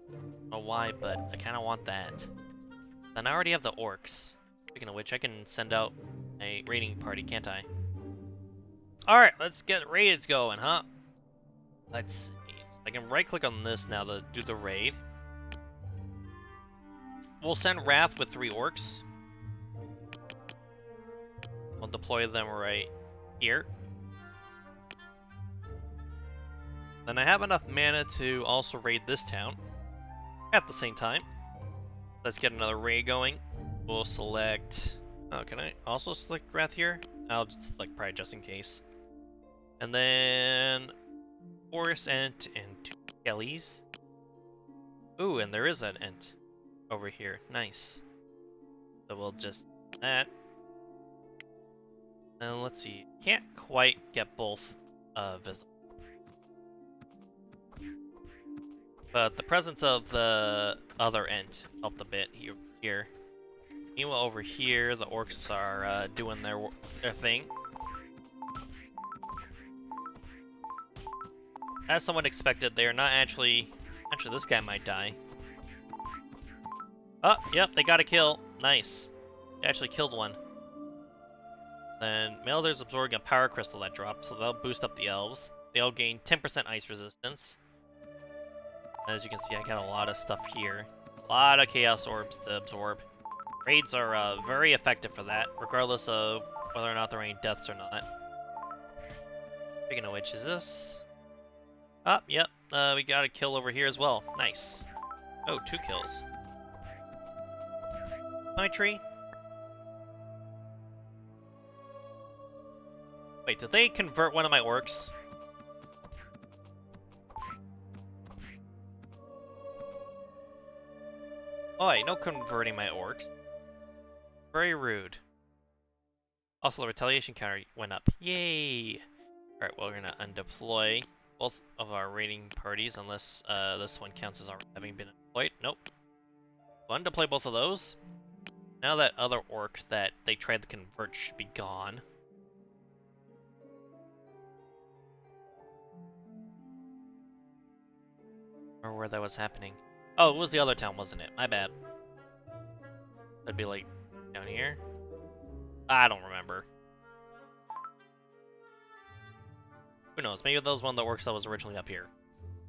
S1: I don't know why, but I kind of want that. And I already have the orcs. Speaking of which, I can send out a raiding party, can't I? Alright, let's get raids going, huh? Let's see. I can right-click on this now to do the raid. We'll send Wrath with 3 orcs. We'll deploy them right here. Then I have enough mana to also raid this town at the same time. Let's get another raid going. We'll select... Oh, can I also select Wrath here? I'll just select Pride just in case. And then... Forest Ent and 2 Skellies. Ooh, and there is an Ent over here. Nice. So we'll just... that. And let's see. Can't quite get both visible. But the presence of the other Ent helped a bit here. Meanwhile, over here, the orcs are doing their thing. As someone expected, they are not actually Actually, this guy might die. Oh, yep, they got a kill. Nice. They actually killed one. Then Melder's absorbing a power crystal that dropped, so they'll boost up the elves. They'll gain 10% ice resistance. As you can see, I got a lot of stuff here. A lot of chaos orbs to absorb. Raids are very effective for that, regardless of whether or not there are any deaths or not. Speaking of which, is this? Oh, yep, we got a kill over here as well. Nice. Oh, 2 kills. My tree. Wait, did they convert one of my orcs? Oh, wait, no converting my orcs. Very rude. Also, the retaliation counter went up. Yay! Alright, well, we're gonna undeploy both of our raiding parties, unless this one counts as having been deployed. Nope. We'll undeploy both of those. Now that other orc that they tried to convert should be gone. Or where that was happening. Oh, it was the other town, wasn't it? My bad. That'd be like down here. I don't remember. Who knows? Maybe that was one of the orcs that was originally up here.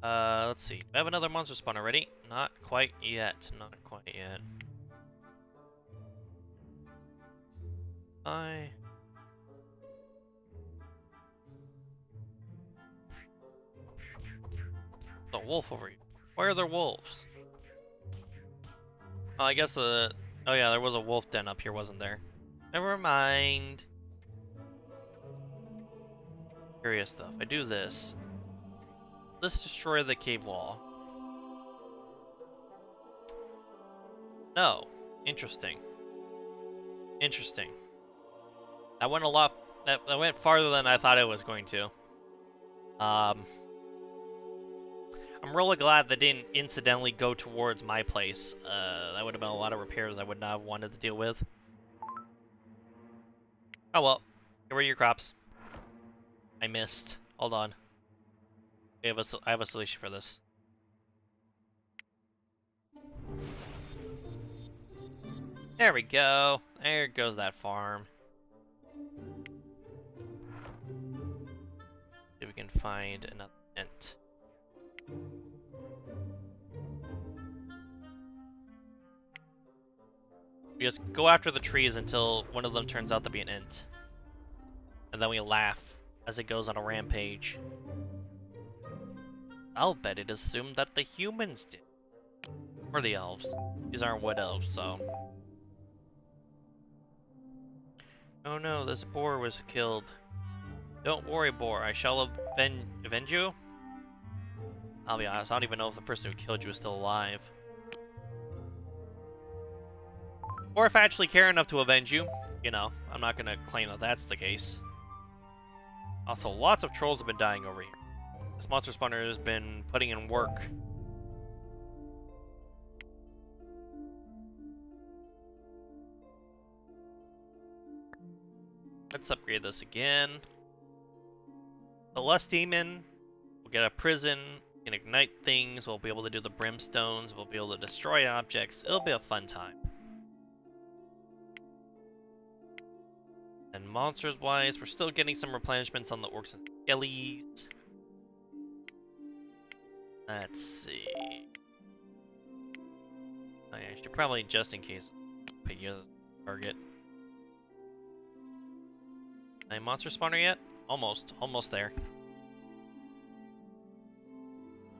S1: Let's see. Do I have another monster spawn already? Not quite yet. Not quite yet. The wolf over here. Why are there wolves? Oh, I guess oh yeah, there was a wolf den up here, wasn't there? Never mind. Curious stuff. I do this. Let's destroy the cave wall. No. Interesting. Interesting. That went a lot. That went farther than I thought it was going to. I'm really glad that didn't incidentally go towards my place. That would have been a lot of repairs I would not have wanted to deal with. Oh well. Here were your crops. I missed. Hold on. I have a solution for this. There we go. There goes that farm. See if we can find another tent. We just go after the trees until one of them turns out to be an int. And then we laugh as it goes on a rampage. I'll bet it assumed that the humans did. Or the elves. These aren't wood elves, so. Oh no, this boar was killed. Don't worry, boar. I shall avenge you? I'll be honest, I don't even know if the person who killed you is still alive. Or if I actually care enough to avenge you. You know, I'm not gonna claim that that's the case. Also, lots of trolls have been dying over here. This monster spawner has been putting in work. Let's upgrade this again. The Lust Demon. We'll get a prison. We can ignite things. We'll be able to do the brimstones. We'll be able to destroy objects. It'll be a fun time. And monsters wise, we're still getting some replenishments on the orcs and skellies. Let's see. Oh yeah, I should probably, just in case, put you as a target. A monster spawner yet? Almost there.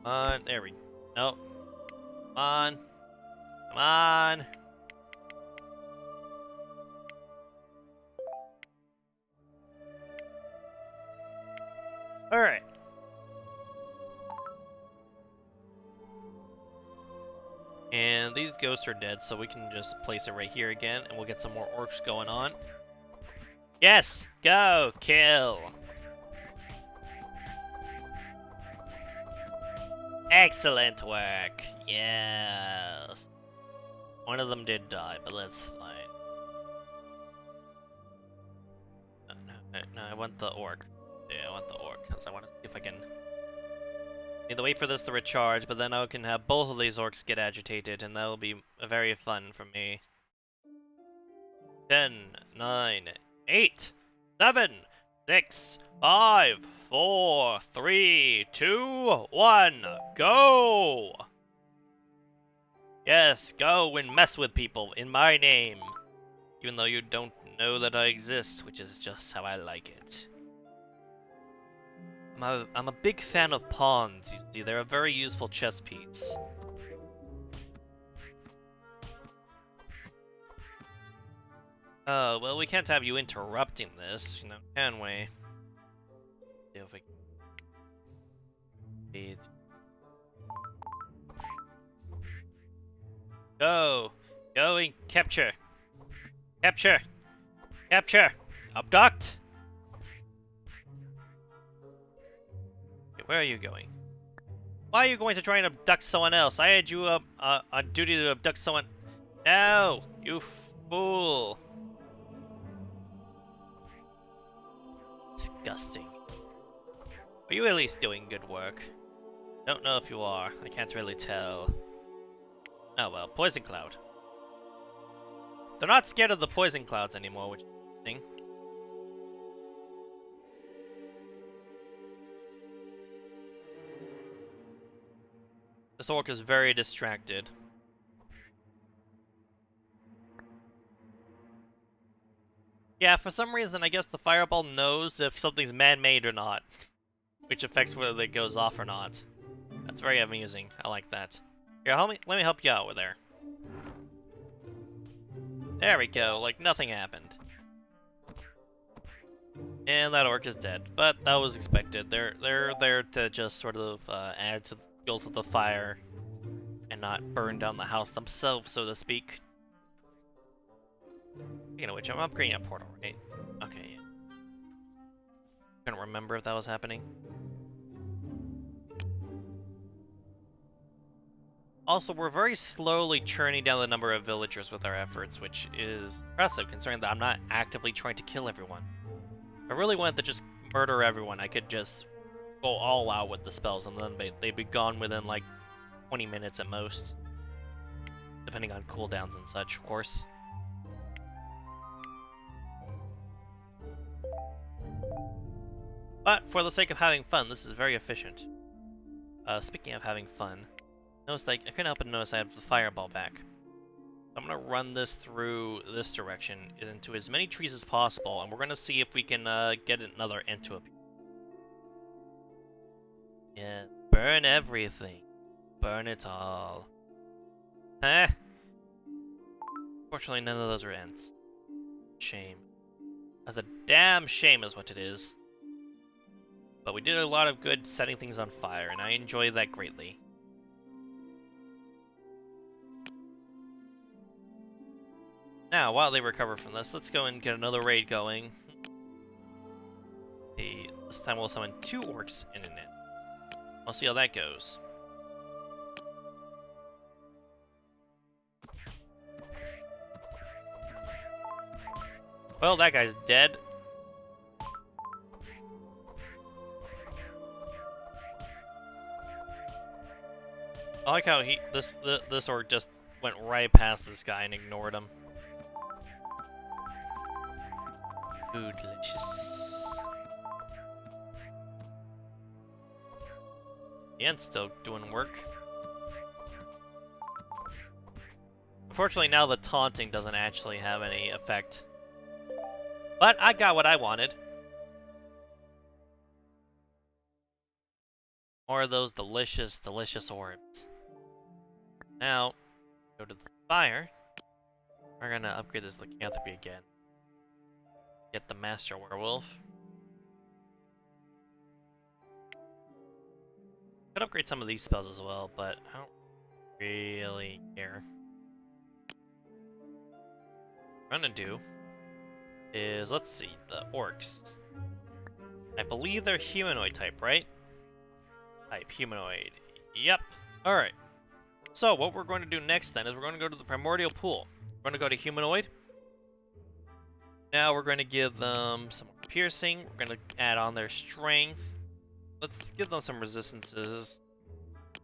S1: Come on, there we go. Nope. Come on. Come on. Alright. And these ghosts are dead, so we can just place it right here again, and we'll get some more orcs going on. Yes! Go! Kill! Excellent work! Yes! One of them did die, but that's fine. No, I want the orc. Yeah, I want the orc, because I want to see if I can Need to wait for this to recharge, but then I can have both of these orcs get agitated, and that'll be very fun for me. 10, 9, 8, 7, 6, 5, 4, 3, 2, 1, go! Yes, go and mess with people in my name. Even though you don't know that I exist, which is just how I like it. I'm a big fan of pawns, you see. They're a very useful chess piece. Well, we can't have you interrupting this, you know, can we? See if we can... Go! Go and capture! Capture! Capture! Abduct! Okay, where are you going? Why are you going to try and abduct someone else? I had you on duty to abduct someone. No! You fool! Disgusting. Are you at least doing good work? Don't know if you are. I can't really tell. Oh well, poison cloud. They're not scared of the poison clouds anymore, which is interesting. This orc is very distracted. Yeah, for some reason I guess the fireball knows if something's man-made or not. Which affects whether it goes off or not. That's very amusing. I like that. Here, let me help you out with there. There we go, like nothing happened. And that orc is dead, but that was expected. They're there to just sort of add to the fuel to the fire and not burn down the house themselves, so to speak. Speaking of which, I'm upgrading a portal, right? Okay, yeah. I couldn't remember if that was happening. Also, we're very slowly churning down the number of villagers with our efforts, which is impressive considering that I'm not actively trying to kill everyone. If I really wanted to just murder everyone, I could just go all out with the spells and then they'd be gone within like 20 minutes at most. Depending on cooldowns and such, of course. But for the sake of having fun, this is very efficient. Speaking of having fun, notice I couldn't help but notice I have the fireball back. I'm gonna run this through this direction into as many trees as possible, and we're gonna see if we can get another into it. Yeah, burn everything. Burn it all. Huh? Fortunately, none of those are ents. Shame. That's a damn shame is what it is. But we did a lot of good setting things on fire, and I enjoy that greatly. Now, while they recover from this, let's go and get another raid going. This time we'll summon 2 orcs in an inn. We'll see how that goes. Well, that guy's dead. I like how this orc just went right past this guy and ignored him. Ooh, delicious. The ant's still doing work. Unfortunately, now the taunting doesn't actually have any effect. But I got what I wanted. More of those delicious, delicious orbs. Now, go to the fire. We're gonna upgrade this lycanthropy again. Get the master werewolf. Could upgrade some of these spells as well, but I don't really care. What I'm gonna do is, let's see, the orcs. I believe they're humanoid type, right? Type humanoid. Yep. Alright. So what we're going to do next then is we're going to go to the primordial pool. We're going to go to humanoid. Now we're going to give them some piercing. We're going to add on their strength. Let's give them some resistances.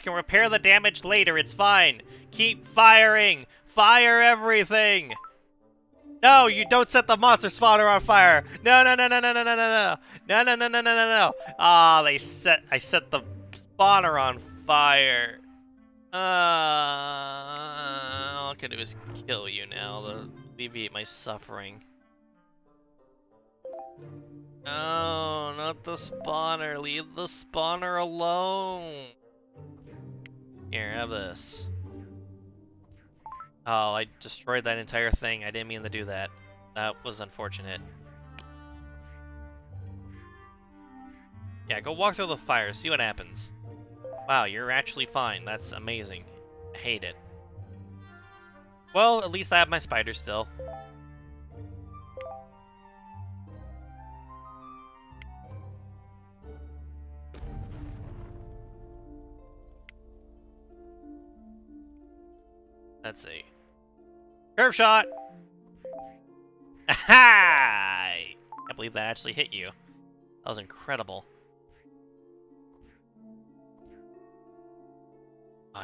S1: I can repair the damage later, it's fine. Keep firing! Fire everything! No, you don't set the monster spawner on fire! No, no, no, no, no, no, no, no, no! No, no, no, no, no, no, no! Ah, I set the spawner on fire. All I can do is kill you now to alleviate my suffering. No, not the spawner. Leave the spawner alone. Here, have this. Oh, I destroyed that entire thing. I didn't mean to do that. That was unfortunate. Yeah, go walk through the fire, see what happens. Wow, you're actually fine. That's amazing. I hate it. Well, at least I have my spider still. Let's see. Curve shot! Aha! I can't believe that actually hit you. That was incredible. Come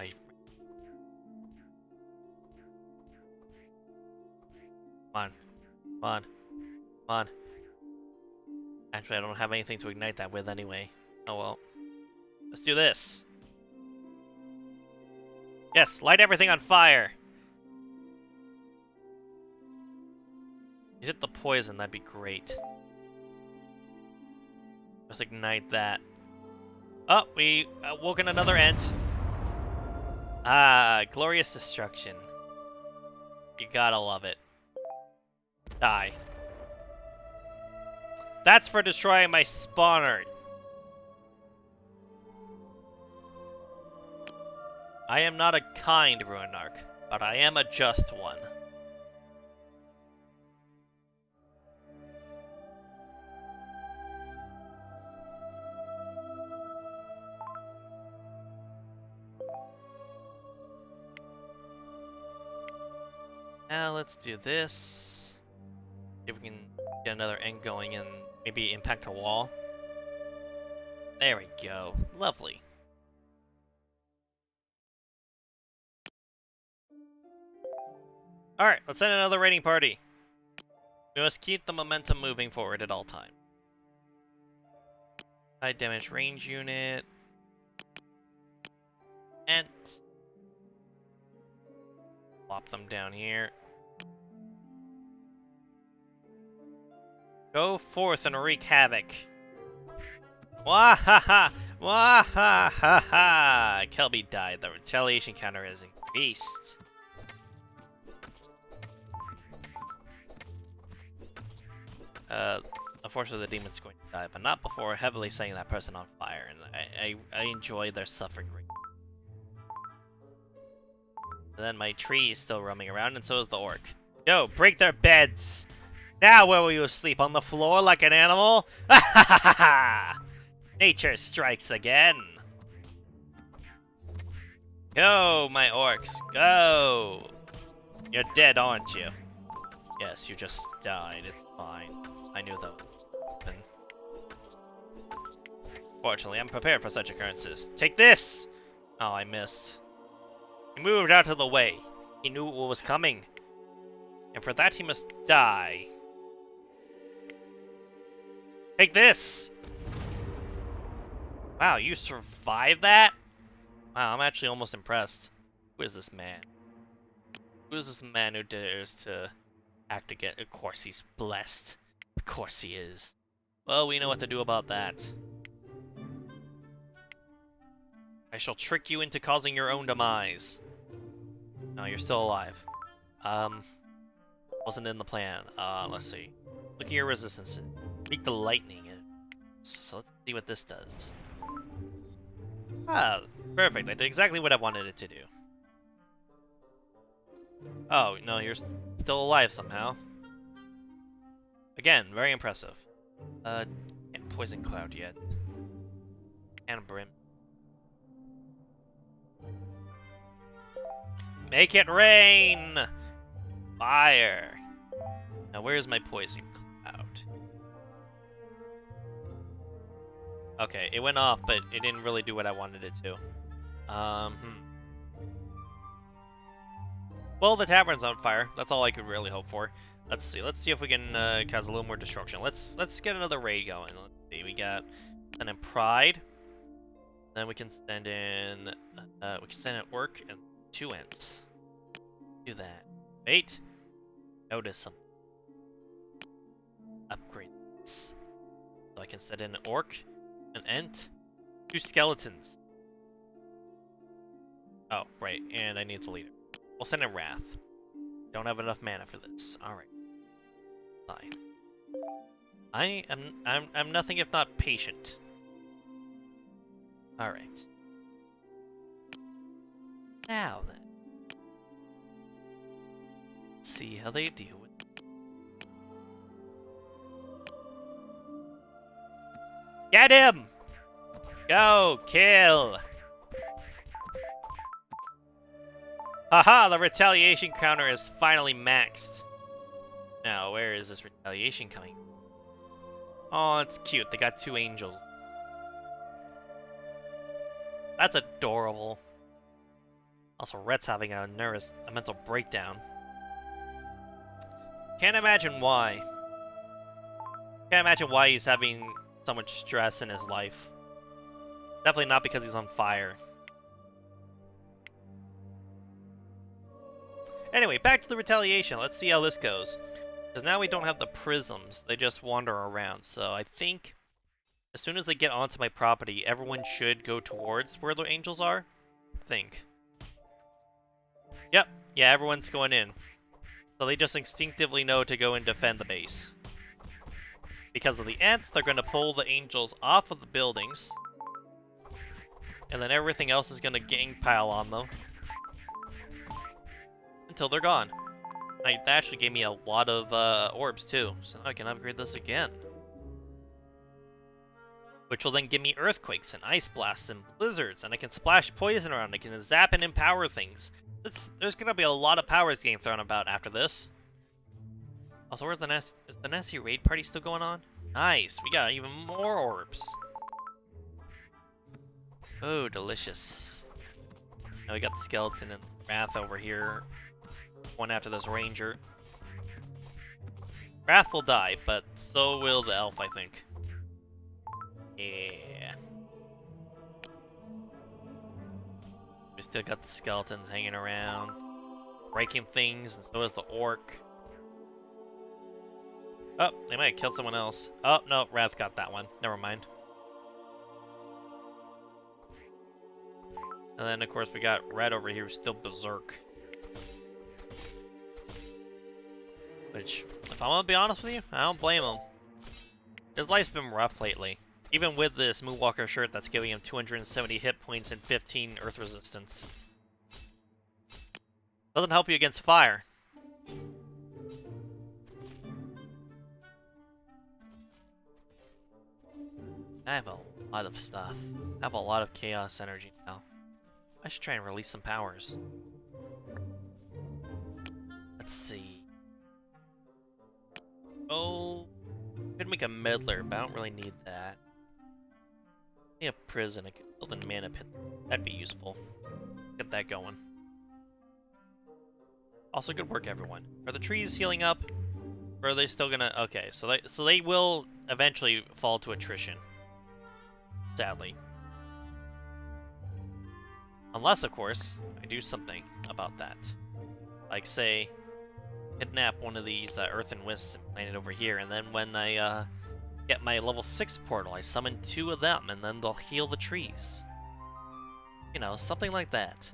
S1: on. Come on. Come on. Actually, I don't have anything to ignite that with anyway. Oh well. Let's do this. Yes, light everything on fire. You hit the poison, that'd be great. Let's ignite that. Oh, we woken another ant. Ah, glorious destruction. You gotta love it. Die. That's for destroying my spawner. I am not a kind Ruinarch, but I am a just one. Now let's do this. See if we can get another end going and maybe impact a wall. There we go. Lovely. Alright, let's send another raiding party. We must keep the momentum moving forward at all times. High damage range unit. And plop them down here. Go forth and wreak havoc. Mwahaha! Mwahahaha! Kelby died. The retaliation counter is increased. Unfortunately, the demon's going to die, but not before heavily setting that person on fire, and I enjoy their suffering rate. And then my tree is still roaming around, and so is the orc. Yo, break their beds! Now where will you sleep? On the floor like an animal? Nature strikes again! Go, my orcs, go! You're dead, aren't you? Yes, you just died, it's fine. I knew that would happen. Fortunately, I'm prepared for such occurrences. Take this! Oh, I missed. He moved out of the way. He knew what was coming. And for that he must die. Take this! Wow, you survived that? Wow, I'm actually almost impressed. Who is this man? Who is this man who dares to act again? Of course he's blessed. Of course he is. Well, we know what to do about that. I shall trick you into causing your own demise. No, you're still alive. Wasn't in the plan. Let's see. Look at your resistance. Make the lightning. So let's see what this does. Ah, perfect. I did exactly what I wanted it to do. Oh, no, you're still alive somehow. Again, very impressive. Can't poison cloud yet. And brim. Make it rain! Fire! Now where's my poison cloud? Okay, it went off, but it didn't really do what I wanted it to. Well, the tavern's on fire. That's all I could really hope for. Let's see. Let's see if we can cause a little more destruction. Let's get another raid going. Let's see. We got send in Pride. Then we can send in Orc and 2 Ents. Do that. Wait. Notice something. Upgrade this. So I can send in an Orc, an Ent, 2 Skeletons. Oh, right. And I need the leader. We'll send in Wrath. Don't have enough mana for this. Alright. Fine. I'm nothing if not patient. Alright. Now then. Let's see how they deal with it. Get him! Go! Kill! Haha! The retaliation counter is finally maxed. Now, where is this retaliation coming? Oh, it's cute. They got 2 angels. That's adorable. Also, Rhett's having a mental breakdown. Can't imagine why. Can't imagine why he's having so much stress in his life. Definitely not because he's on fire. Anyway, back to the retaliation. Let's see how this goes. Because now we don't have the prisms. They just wander around. So I think as soon as they get onto my property, everyone should go towards where the angels are. Yep. Yeah, everyone's going in. So they just instinctively know to go and defend the base. Because of the ants, they're going to pull the angels off of the buildings. And then everything else is going to gang pile on them. Until they're gone. That actually gave me a lot of orbs too, so now I can upgrade this again. Which will then give me earthquakes and ice blasts and blizzards, and I can splash poison around, I can zap and empower things. There's gonna be a lot of powers getting thrown about after this. Also, where's the Is the Nessie raid party still going on? Nice, we got even more orbs. Oh, delicious. Now we got the skeleton and Wrath over here. One after this ranger. Wrath will die, but so will the elf, I think. Yeah. We still got the skeletons hanging around, breaking things, and so is the orc. Oh, they might have killed someone else. Oh, no, Wrath got that one. Never mind. And then, of course, we got Red over here who's still berserk. Which, if I'm gonna be honest with you, I don't blame him. His life's been rough lately. Even with this Moonwalker shirt that's giving him 270 hit points and 15 earth resistance. Doesn't help you against fire. I have a lot of stuff. I have a lot of chaos energy now. I should try and release some powers. Let's see. Oh, could make a meddler, but I don't really need that. I need a prison. I could build a mana pit. That'd be useful. Get that going. Also, good work, everyone. Are the trees healing up? Or are they still gonna? Okay, so they will eventually fall to attrition. Sadly. Unless, of course, I do something about that. Like, say, kidnap one of these earthen wisps and plant it over here, and then when I get my level 6 portal, I summon 2 of them, and then they'll heal the trees. You know, something like that.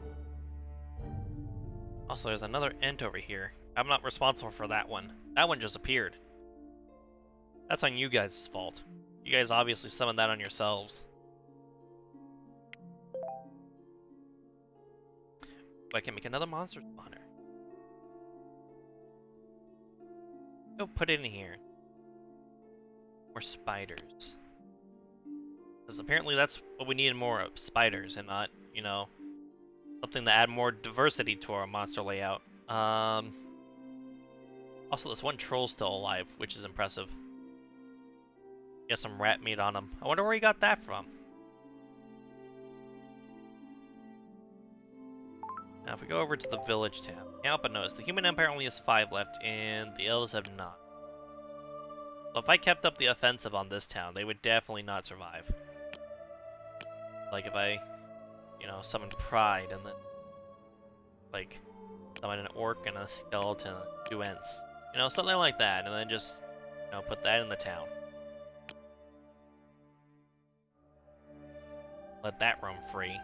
S1: Also, there's another Ent over here. I'm not responsible for that one. That one just appeared. That's on you guys' fault. You guys obviously summoned that on yourselves. I can make another monster spawner. Go put it in here. More spiders. Because apparently that's what we needed more of, spiders, and not, you know, something to add more diversity to our monster layout. Also, this one troll's still alive, which is impressive. He has some rat meat on him. I wonder where he got that from. Now if we go over to the village town, can't help but notice the human empire only has 5 left, and the elves have none. So if I kept up the offensive on this town, they would definitely not survive. Like if I, you know, summon Pride and then, like, summon an orc and a skeleton and 2 ents. You know, something like that, and then just, you know, put that in the town. Let that roam free.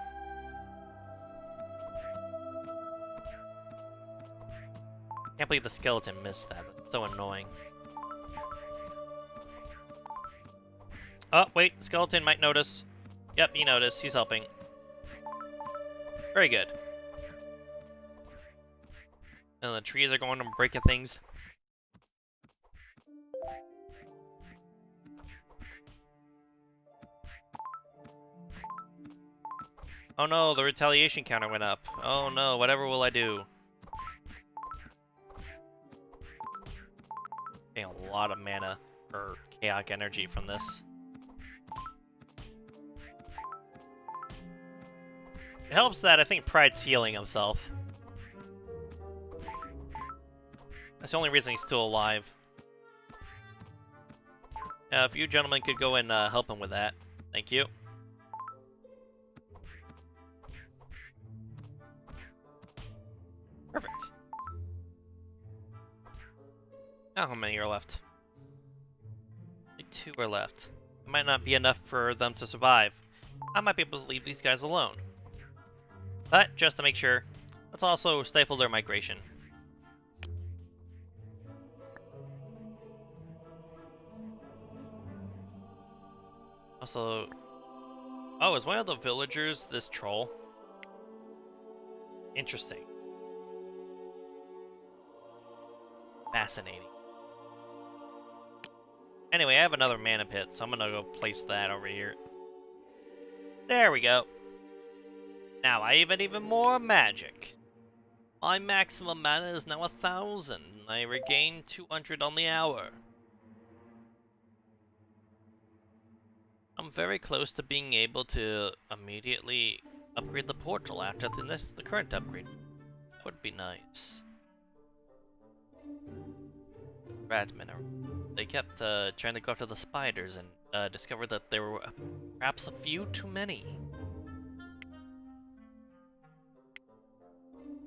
S1: Can't believe the skeleton missed that. That's so annoying. Oh, wait, the skeleton might notice. Yep, he noticed. He's helping. Very good. And the trees are going and breaking things. Oh no, the retaliation counter went up. Oh no, whatever will I do? Getting a lot of mana, or chaotic energy from this. It helps that I think Pride's healing himself. That's the only reason he's still alive. If you gentlemen could go and help him with that. Thank you. Perfect. Now how many are left? Only 2 are left. It might not be enough for them to survive. I might be able to leave these guys alone. But, just to make sure, let's also stifle their migration. Also... Oh, is one of the villagers this troll? Interesting. Fascinating. Anyway, I have another mana pit, so I'm gonna go place that over here. There we go. Now I have even more magic. My maximum mana is now 1,000. I regain 200 on the hour. I'm very close to being able to immediately upgrade the portal after the current upgrade. That would be nice. Ratmen, they kept trying to go after the spiders and discovered that there were perhaps a few too many.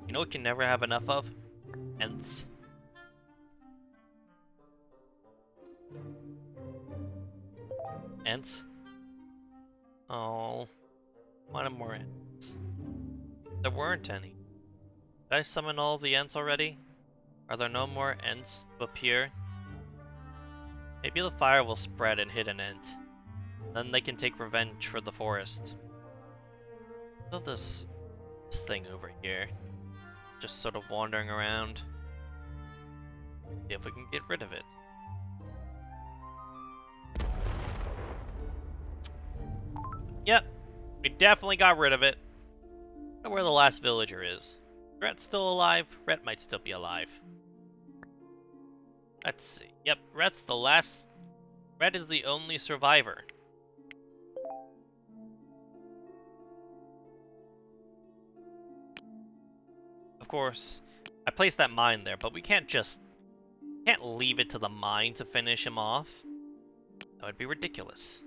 S1: You know what you can never have enough of? Ents. Ents? Oh, wanted more ents. There weren't any. Did I summon all the ents already? Are there no more ents to appear? Maybe the fire will spread and hit an ent. Then they can take revenge for the forest. Look at this thing over here. Just sort of wandering around. See if we can get rid of it. Yep, we definitely got rid of it. I wonder where the last villager is. Rhett's still alive? Rhett might still be alive. Let's see. Yep, Rhett's the last. Rhett is the only survivor. Of course, I placed that mine there, but we can't leave it to the mine to finish him off. That would be ridiculous.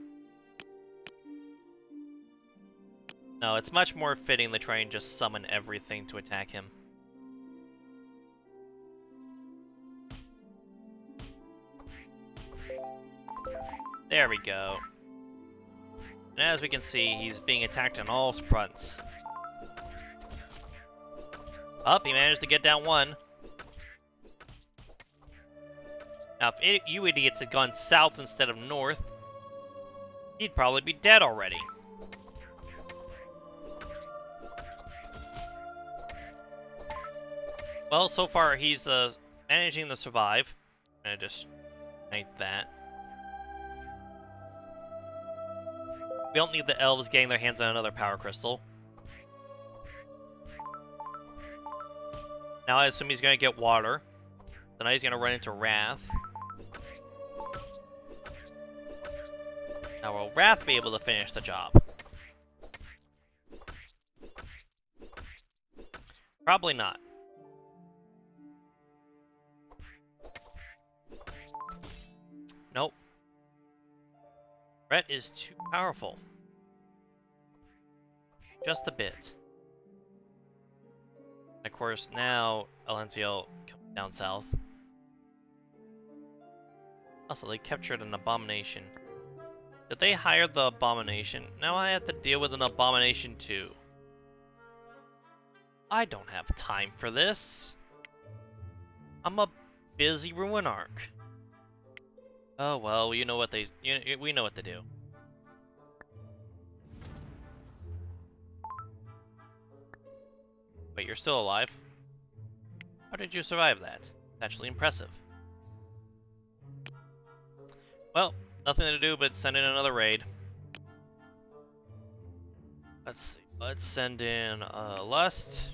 S1: No, it's much more fitting to try and just summon everything to attack him. There we go. And as we can see, he's being attacked on all fronts. Up, he managed to get down one. Now, if you idiots had gone south instead of north, he'd probably be dead already. Well, so far he's managing to survive. I'm gonna just make that. We don't need the elves getting their hands on another power crystal. Now I assume he's gonna get water. So now he's gonna run into Wrath. Now will Wrath be able to finish the job? Probably not. Nope. Brett is too powerful. Just a bit. And of course, now Elentiel comes down south. Also, they captured an abomination. Did they hire the abomination? Now I have to deal with an abomination too. I don't have time for this. I'm a busy Ruinarch. Oh well, we know what to do. Wait, you're still alive? How did you survive that? It's actually impressive. Well, nothing to do but send in another raid. Let's see. Let's send in Lust.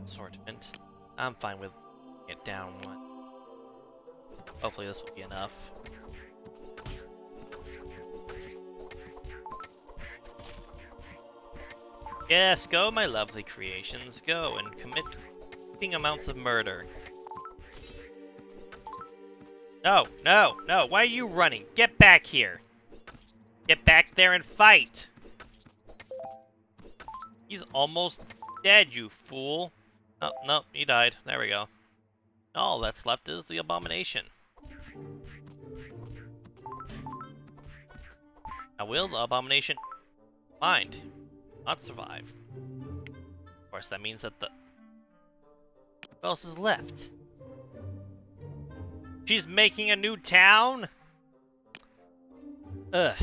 S1: Assortment. I'm fine with it down one. Hopefully this will be enough. Yes, go my lovely creations, go and commit heaping amounts of murder. No, no, no, why are you running? Get back here! Get back there and fight! He's almost dead, you fool. Oh, no, he died. There we go. All that's left is the abomination. Now will the abomination mind not survive? Of course, that means that the... Who else is left? She's making a new town? Ugh.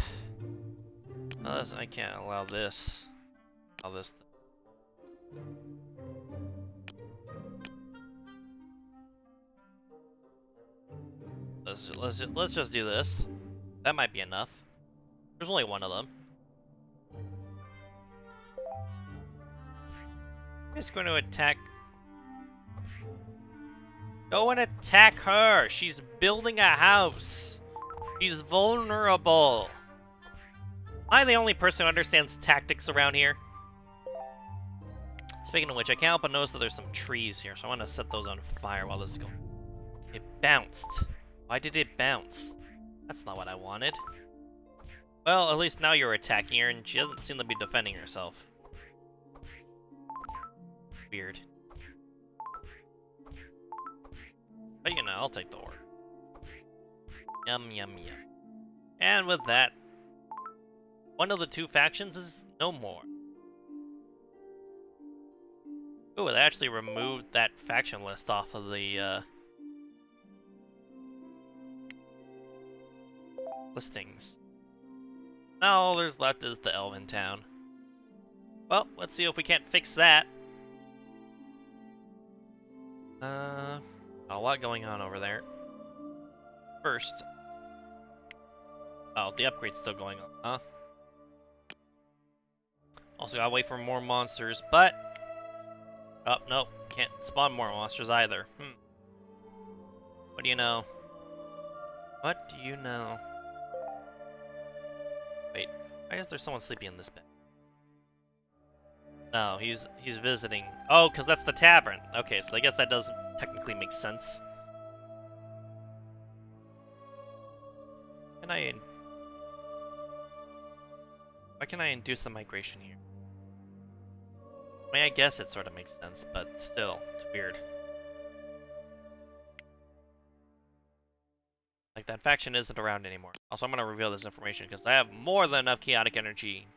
S1: I can't allow this. Let's just do this. That might be enough. There's only one of them. I'm just going to attack. Go and attack her. She's building a house. She's vulnerable. Am I the only person who understands tactics around here? Speaking of which, I can't help but notice that there's some trees here, so I want to set those on fire while this is going. It bounced. Why did it bounce? That's not what I wanted. Well, at least now you're attacking her, and she doesn't seem to be defending herself. Weird. But you know, I'll take the ore. Yum, yum, yum. And with that, one of the two factions is no more. Ooh, it actually removed that faction list off of the listings. Now all there's left is the Elven Town. Well, let's see if we can't fix that. A lot going on over there. First, oh, the upgrade's still going on, huh? Also gotta wait for more monsters, but oh nope, can't spawn more monsters either. What do you know? What do you know? Wait, why is there someone sleeping in this bed? No, he's visiting. Oh, because that's the tavern. Okay, so I guess that does technically make sense. Why can I induce a migration here? I mean, I guess it sort of makes sense, but still, it's weird. Like, that faction isn't around anymore. Also, I'm going to reveal this information because I have more than enough chaotic energy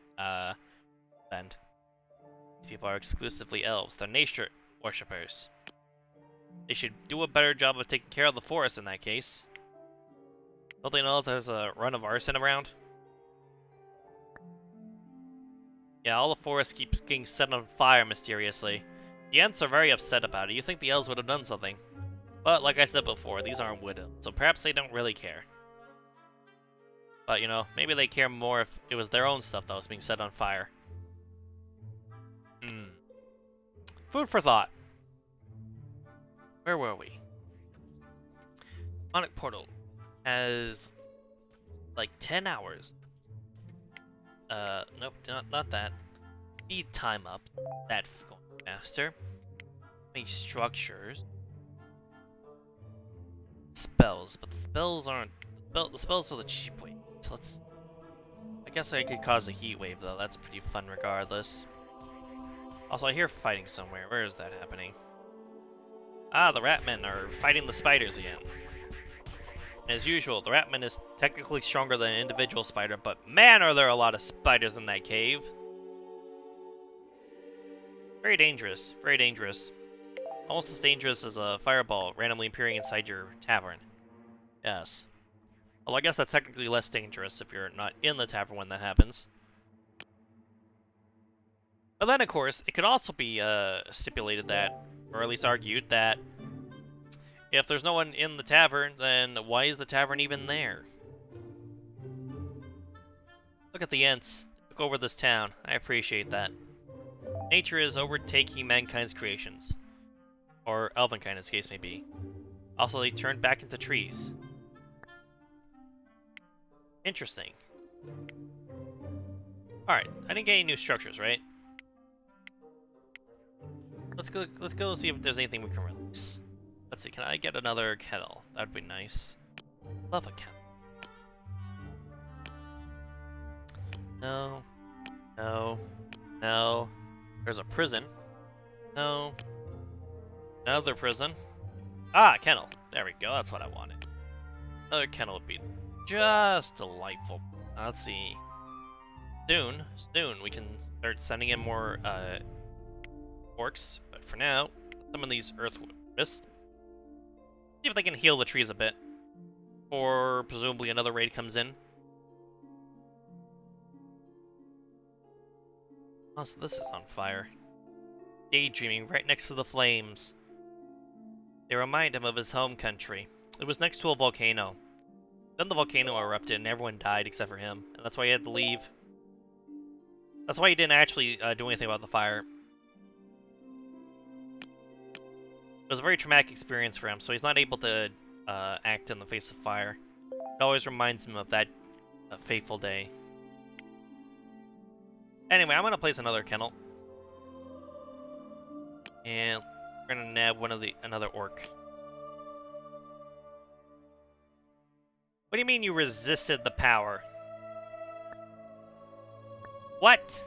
S1: spend. These people are exclusively elves. They're nature worshippers. They should do a better job of taking care of the forest in that case. Don't they know if there's a run of arson around? Yeah, all the forest keeps getting set on fire mysteriously. The Ents are very upset about it. You think the elves would have done something. But like I said before, these aren't wood elves, so perhaps they don't really care. But you know, maybe they care more if it was their own stuff that was being set on fire. Food for thought. Where were we? Demonic Portal has like 10 hours. Nope, not that. Speed time up. That going faster. Any structures. Spells, but the spells aren't. The spells are the cheap way. So let's. I guess I could cause a heat wave though. That's pretty fun regardless. Also, I hear fighting somewhere. Where is that happening? Ah, the Ratmen are fighting the spiders again. As usual, the Ratman is technically stronger than an individual spider, but man, are there a lot of spiders in that cave. Very dangerous. Very dangerous. Almost as dangerous as a fireball randomly appearing inside your tavern. Yes. Well, I guess that's technically less dangerous if you're not in the tavern when that happens. But then, of course, it could also be stipulated that, or at least argued, that if there's no one in the tavern, then why is the tavern even there? Look at the Ents. Took over this town. I appreciate that. Nature is overtaking mankind's creations. Or elvenkind, as the case may be. Also, they turned back into trees. Interesting. Alright, I didn't get any new structures, right? Let's go see if there's anything we can release. Let's see, can I get another kettle? That'd be nice. Love a kettle. No. No. No. There's a prison. No. Another prison. Ah, kennel. There we go, that's what I wanted. Another kennel would be just delightful. Let's see. Soon we can start sending in more orcs, but for now, some of these earth wisps. See if they can heal the trees a bit. Or presumably another raid comes in. Oh, so this is on fire. Daydreaming right next to the flames. They remind him of his home country. It was next to a volcano. Then the volcano erupted and everyone died except for him. And that's why he had to leave. That's why he didn't actually do anything about the fire. It was a very traumatic experience for him, so he's not able to act in the face of fire. It always reminds him of that fateful day. Anyway, I'm gonna place another kennel. And we're gonna nab another orc. What do you mean you resisted the power? What?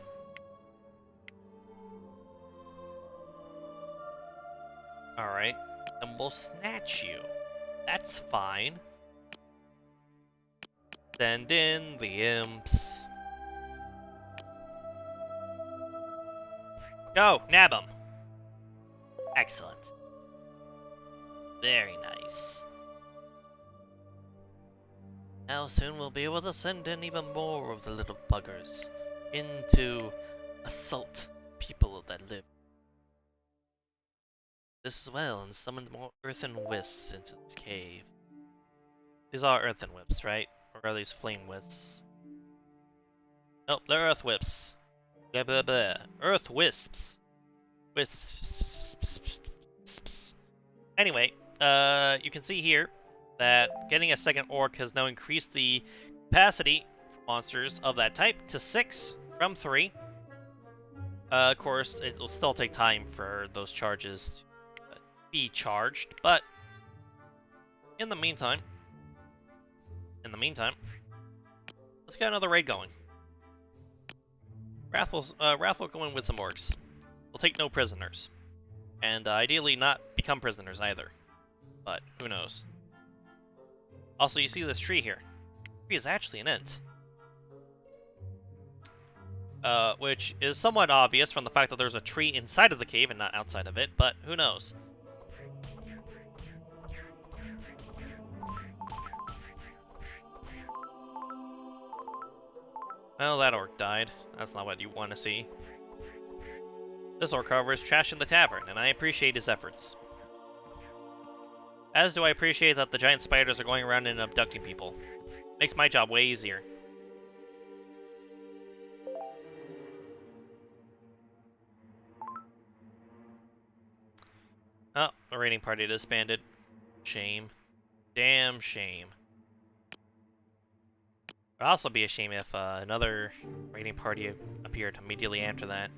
S1: Alright, then we'll snatch you. That's fine. Send in the imps. Go, nab him. Excellent. Very nice. Now soon we'll be able to send in even more of the little buggers in to assault people that live this as well and summon more earthen wisps into this cave. These are earthen wisps, right? Or are these flame wisps? Nope, they're earth wisps. Blah blah blah. Earth wisps. Wisps. Anyway, you can see here that getting a second orc has now increased the capacity for monsters of that type to 6 from 3. Of course, it will still take time for those charges to be charged, but in the meantime, let's get another raid going. Wrath will go in with some orcs. We'll take no prisoners, and ideally not become prisoners either. But who knows? Also, you see this tree here. The tree is actually an ent. Which is somewhat obvious from the fact that there's a tree inside of the cave and not outside of it, but who knows? Well, that orc died. That's not what you want to see. This orc, however, is trashing the tavern, and I appreciate his efforts. As do I appreciate that the giant spiders are going around and abducting people. Makes my job way easier. Oh, the raiding party disbanded. Shame. Damn shame. It would also be a shame if another raiding party appeared immediately after that.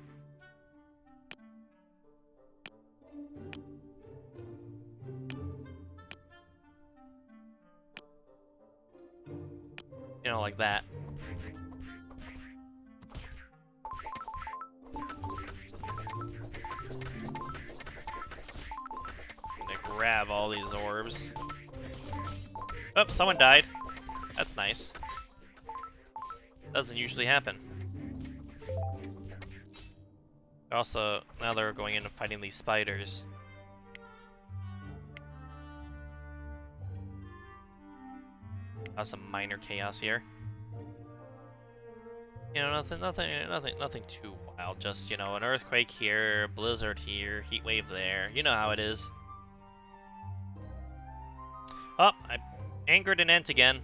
S1: You know, like that. Gonna grab all these orbs. Oh, someone died. That's nice. Doesn't usually happen. Also, now they're going in and fighting these spiders. Some minor chaos here. You know, nothing too wild. Just, you know, an earthquake here, blizzard here, heat wave there. You know how it is. Oh, I angered an ent again.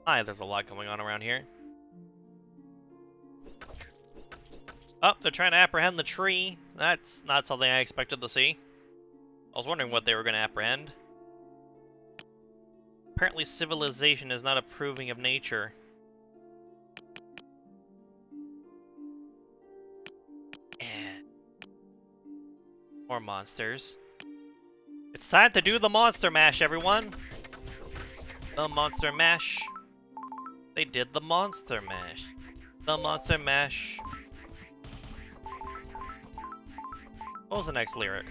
S1: Hi, there's a lot going on around here. Oh, they're trying to apprehend the tree. That's not something I expected to see. I was wondering what they were going to apprehend. Apparently civilization is not approving of nature. And more monsters. It's time to do the monster mash, everyone! The monster mash. They did the monster mash. The monster mash. What was the next lyric?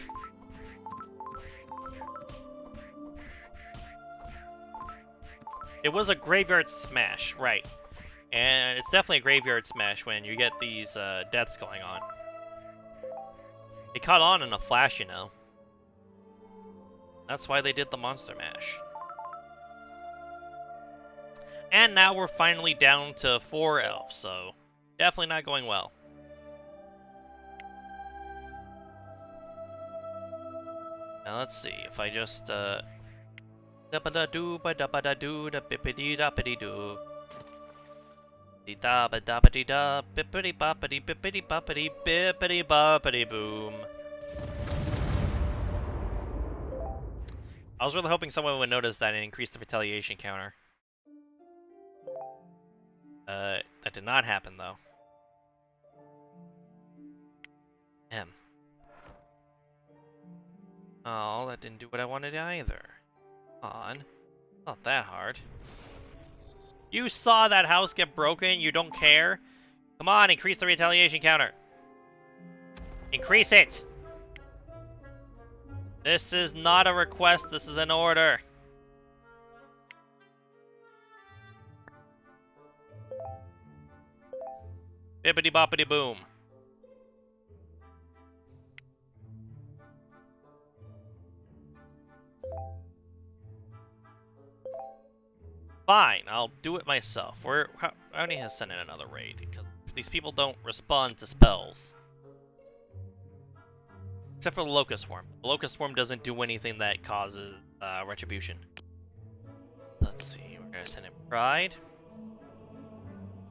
S1: It was a graveyard smash, right. And it's definitely a graveyard smash when you get these deaths going on. It caught on in a flash, you know. That's why they did the monster mash. And now we're finally down to 4 elves, so definitely not going well. Now let's see if I just da ba da do ba da ba da do da bippity da bippity do da ba da ba dee da bippity boppity bippity boppity bippity boppity boom. I was really hoping someone would notice that and increase the retaliation counter. That did not happen though. Oh, that didn't do what I wanted either. Come on. Not that hard. You saw that house get broken, you don't care? Come on, increase the retaliation counter. Increase it! This is not a request, this is an order. Bippity boppity boom. Fine, I'll do it myself. I need to send in another raid, because these people don't respond to spells. Except for the Locust Swarm. The Locust Swarm doesn't do anything that causes retribution. Let's see, we're gonna send in Pride.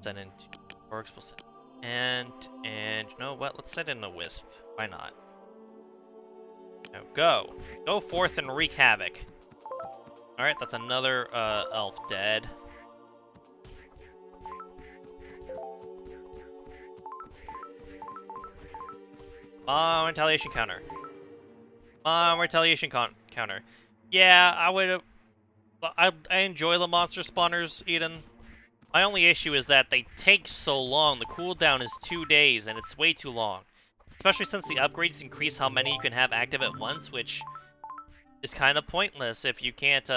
S1: Send in 2 Orcs, we'll send in and you know what, let's send in a Wisp. Why not? Now go. Go forth and wreak havoc. Alright, that's another elf dead. Retaliation counter. Retaliation counter. Yeah, I would. I enjoy the monster spawners, Eden. My only issue is that they take so long. The cooldown is 2 days, and it's way too long. Especially since the upgrades increase how many you can have active at once, which is kind of pointless if you can't,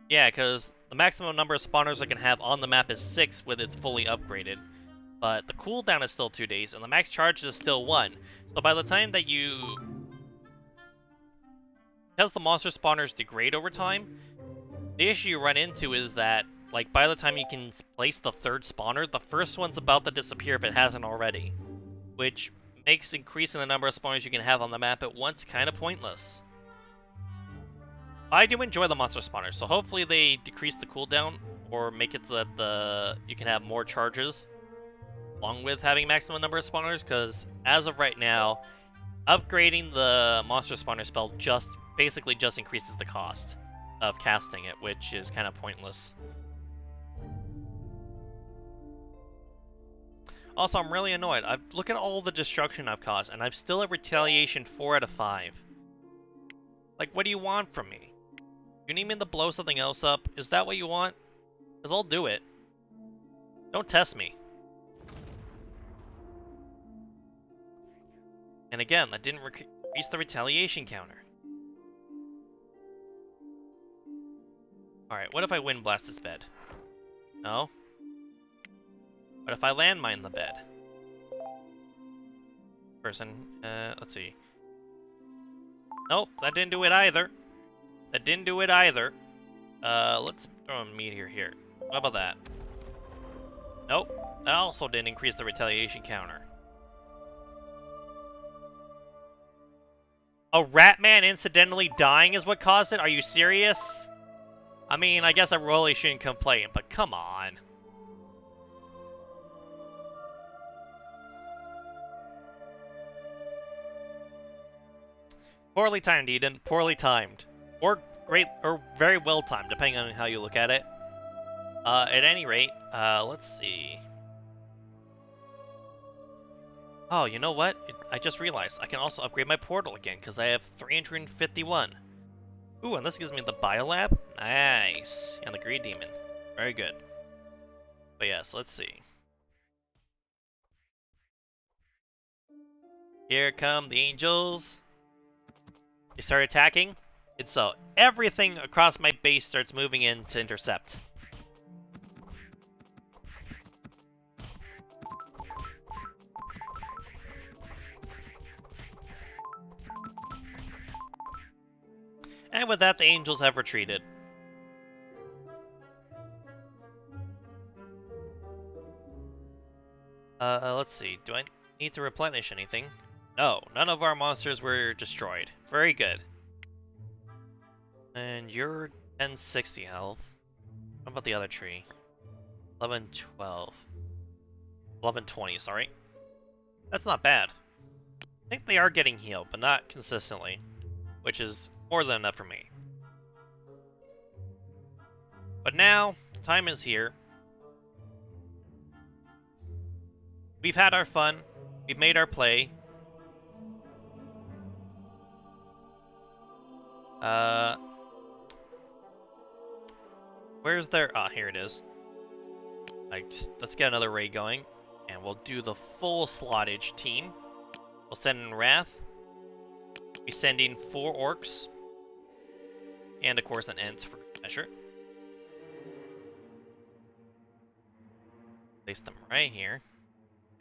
S1: Yeah, because the maximum number of spawners I can have on the map is 6 with it's fully upgraded. But the cooldown is still 2 days, and the max charge is still 1. So by the time that you... Because the monster spawners degrade over time, the issue you run into is that, like, by the time you can place the 3rd spawner, the first one's about to disappear if it hasn't already. Which makes increasing the number of spawners you can have on the map at once kind of pointless. I do enjoy the monster spawners, so hopefully they decrease the cooldown or make it so that you can have more charges along with having maximum number of spawners, because as of right now, upgrading the monster spawner spell basically just increases the cost of casting it, which is kind of pointless. Also, I'm really annoyed. Look at all the destruction I've caused, and I've still at retaliation 4 out of 5. Like, what do you want from me? You need me to blow something else up? Is that what you want? Because I'll do it. Don't test me. And again, that didn't increase the retaliation counter. Alright, what if I wind blast this bed? No? What if I landmine the bed? Person, let's see. Nope, that didn't do it either. That didn't do it either. Let's throw a meteor here. What about that? Nope, that also didn't increase the retaliation counter. A rat man incidentally dying is what caused it? Are you serious? I mean, I guess I really shouldn't complain, but come on. Poorly timed, Eden. Poorly timed. Or great, or very well timed, depending on how you look at it. At any rate, let's see. Oh, you know what? I just realized I can also upgrade my portal again, because I have 351. Ooh, and this gives me the biolab? Nice. And the greed demon. Very good. But yes, let's see. Here come the angels. They start attacking. And so everything across my base starts moving in to intercept. And with that, the angels have retreated. Let's see. Do I need to replenish anything? No, none of our monsters were destroyed. Very good. And you're 1060 health. What about the other tree? 1112. 1120, sorry. That's not bad. I think they are getting healed, but not consistently. Which is more than enough for me. But now, the time is here. We've had our fun. We've made our play. Where's their... Ah, here it is. Let's get another raid going. And we'll do the full slottage team. We'll send in Wrath. Be sending 4 orcs. And of course an Ent for measure. Place them right here.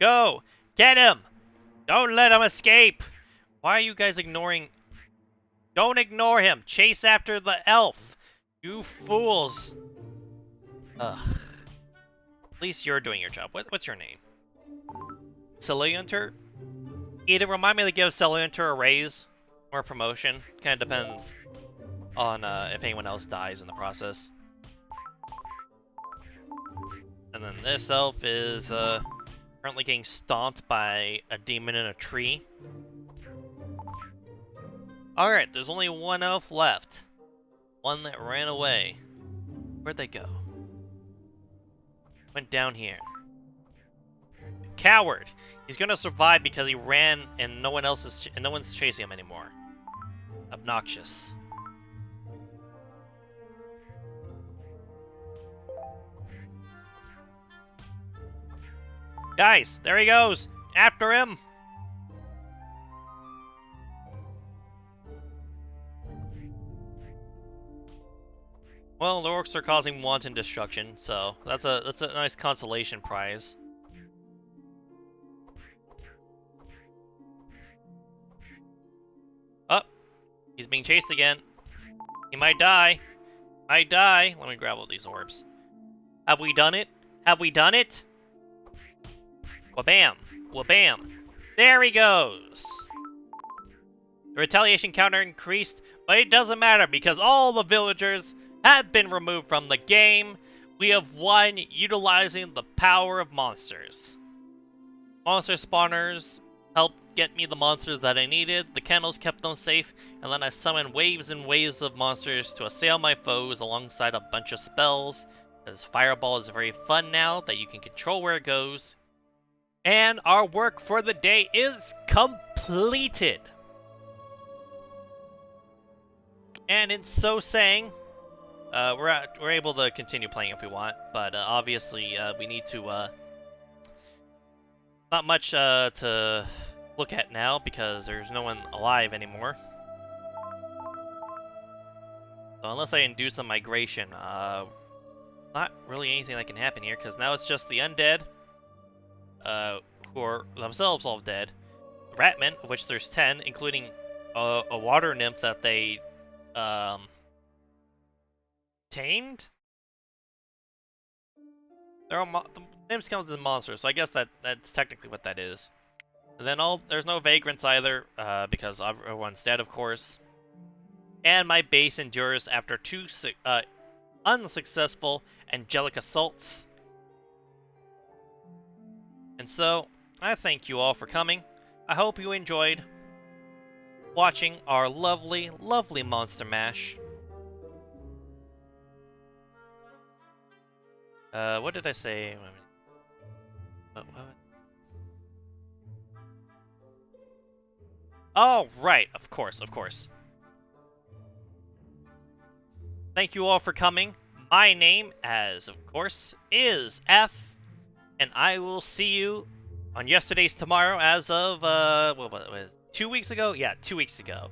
S1: Go! Get him! Don't let him escape! Why are you guys ignoring... Don't ignore him! Chase after the elf! You fools! Ugh. At least you're doing your job. What's your name? Celianter? Either remind me to give Celianter a raise or a promotion. Kind of depends on if anyone else dies in the process. And then this elf is currently getting stomped by a demon in a tree. Alright, there's only one elf left. One that ran away. Where'd they go? Went down here. Coward! He's gonna survive because he ran and no one's chasing him anymore. Obnoxious. Guys, there he goes! After him! Well, the orcs are causing wanton destruction, so that's a nice consolation prize. Oh, he's being chased again. He might die. Might die. Let me grab all these orbs. Have we done it? Have we done it? Wabam! Wabam! There he goes! The retaliation counter increased, but it doesn't matter because all the villagers have been removed from the game. We have won utilizing the power of monsters. Monster spawners helped get me the monsters that I needed, the kennels kept them safe, and then I summoned waves and waves of monsters to assail my foes alongside a bunch of spells. Because Fireball is very fun now that you can control where it goes. And our work for the day is completed. And in so saying, we're able to continue playing if we want, but obviously we need to not much to look at now because there's no one alive anymore. So unless I induce a migration, not really anything that can happen here because now it's just the undead, who are themselves all dead. Ratmen, of which there's 10, including a water nymph that they tamed? They're all the nymphs count as monsters, so I guess that's technically what that is. And then there's no vagrants either, because everyone's dead, of course. And my base endures after 2 unsuccessful angelic assaults. And so, I thank you all for coming. I hope you enjoyed watching our lovely, lovely Monster Mash. What did I say? What? Oh, right, of course. Thank you all for coming. My name, as of course, is F, and I will see you on yesterday's tomorrow as of, what was it, 2 weeks ago? Yeah, 2 weeks ago.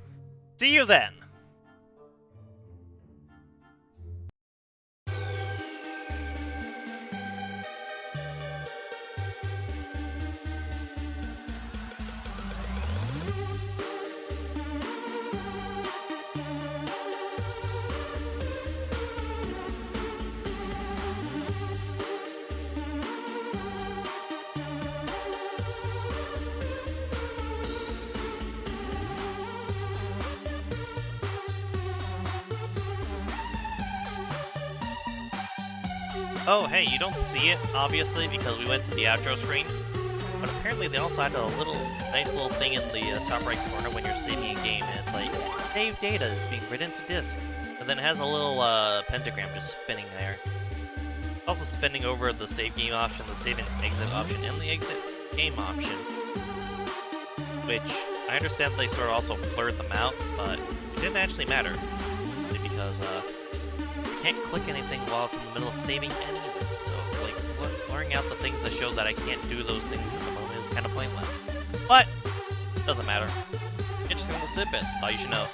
S1: See you then! Oh, hey, you don't see it, obviously, because we went to the outro screen. But apparently they also had a nice little thing in the top right corner when you're saving a game, and it's like, save data is being written to disk. And then it has a little pentagram just spinning there. It's also spinning over the save game option, the save and exit option, and the exit game option. Which, I understand they sort of also blurred them out, but it didn't actually matter. Because, can't click anything while it's in the middle of saving anyway. So, like, blurring out the things that shows that I can't do those things in the moment is kind of pointless. But, doesn't matter. Interesting little tidbit. Thought you should know.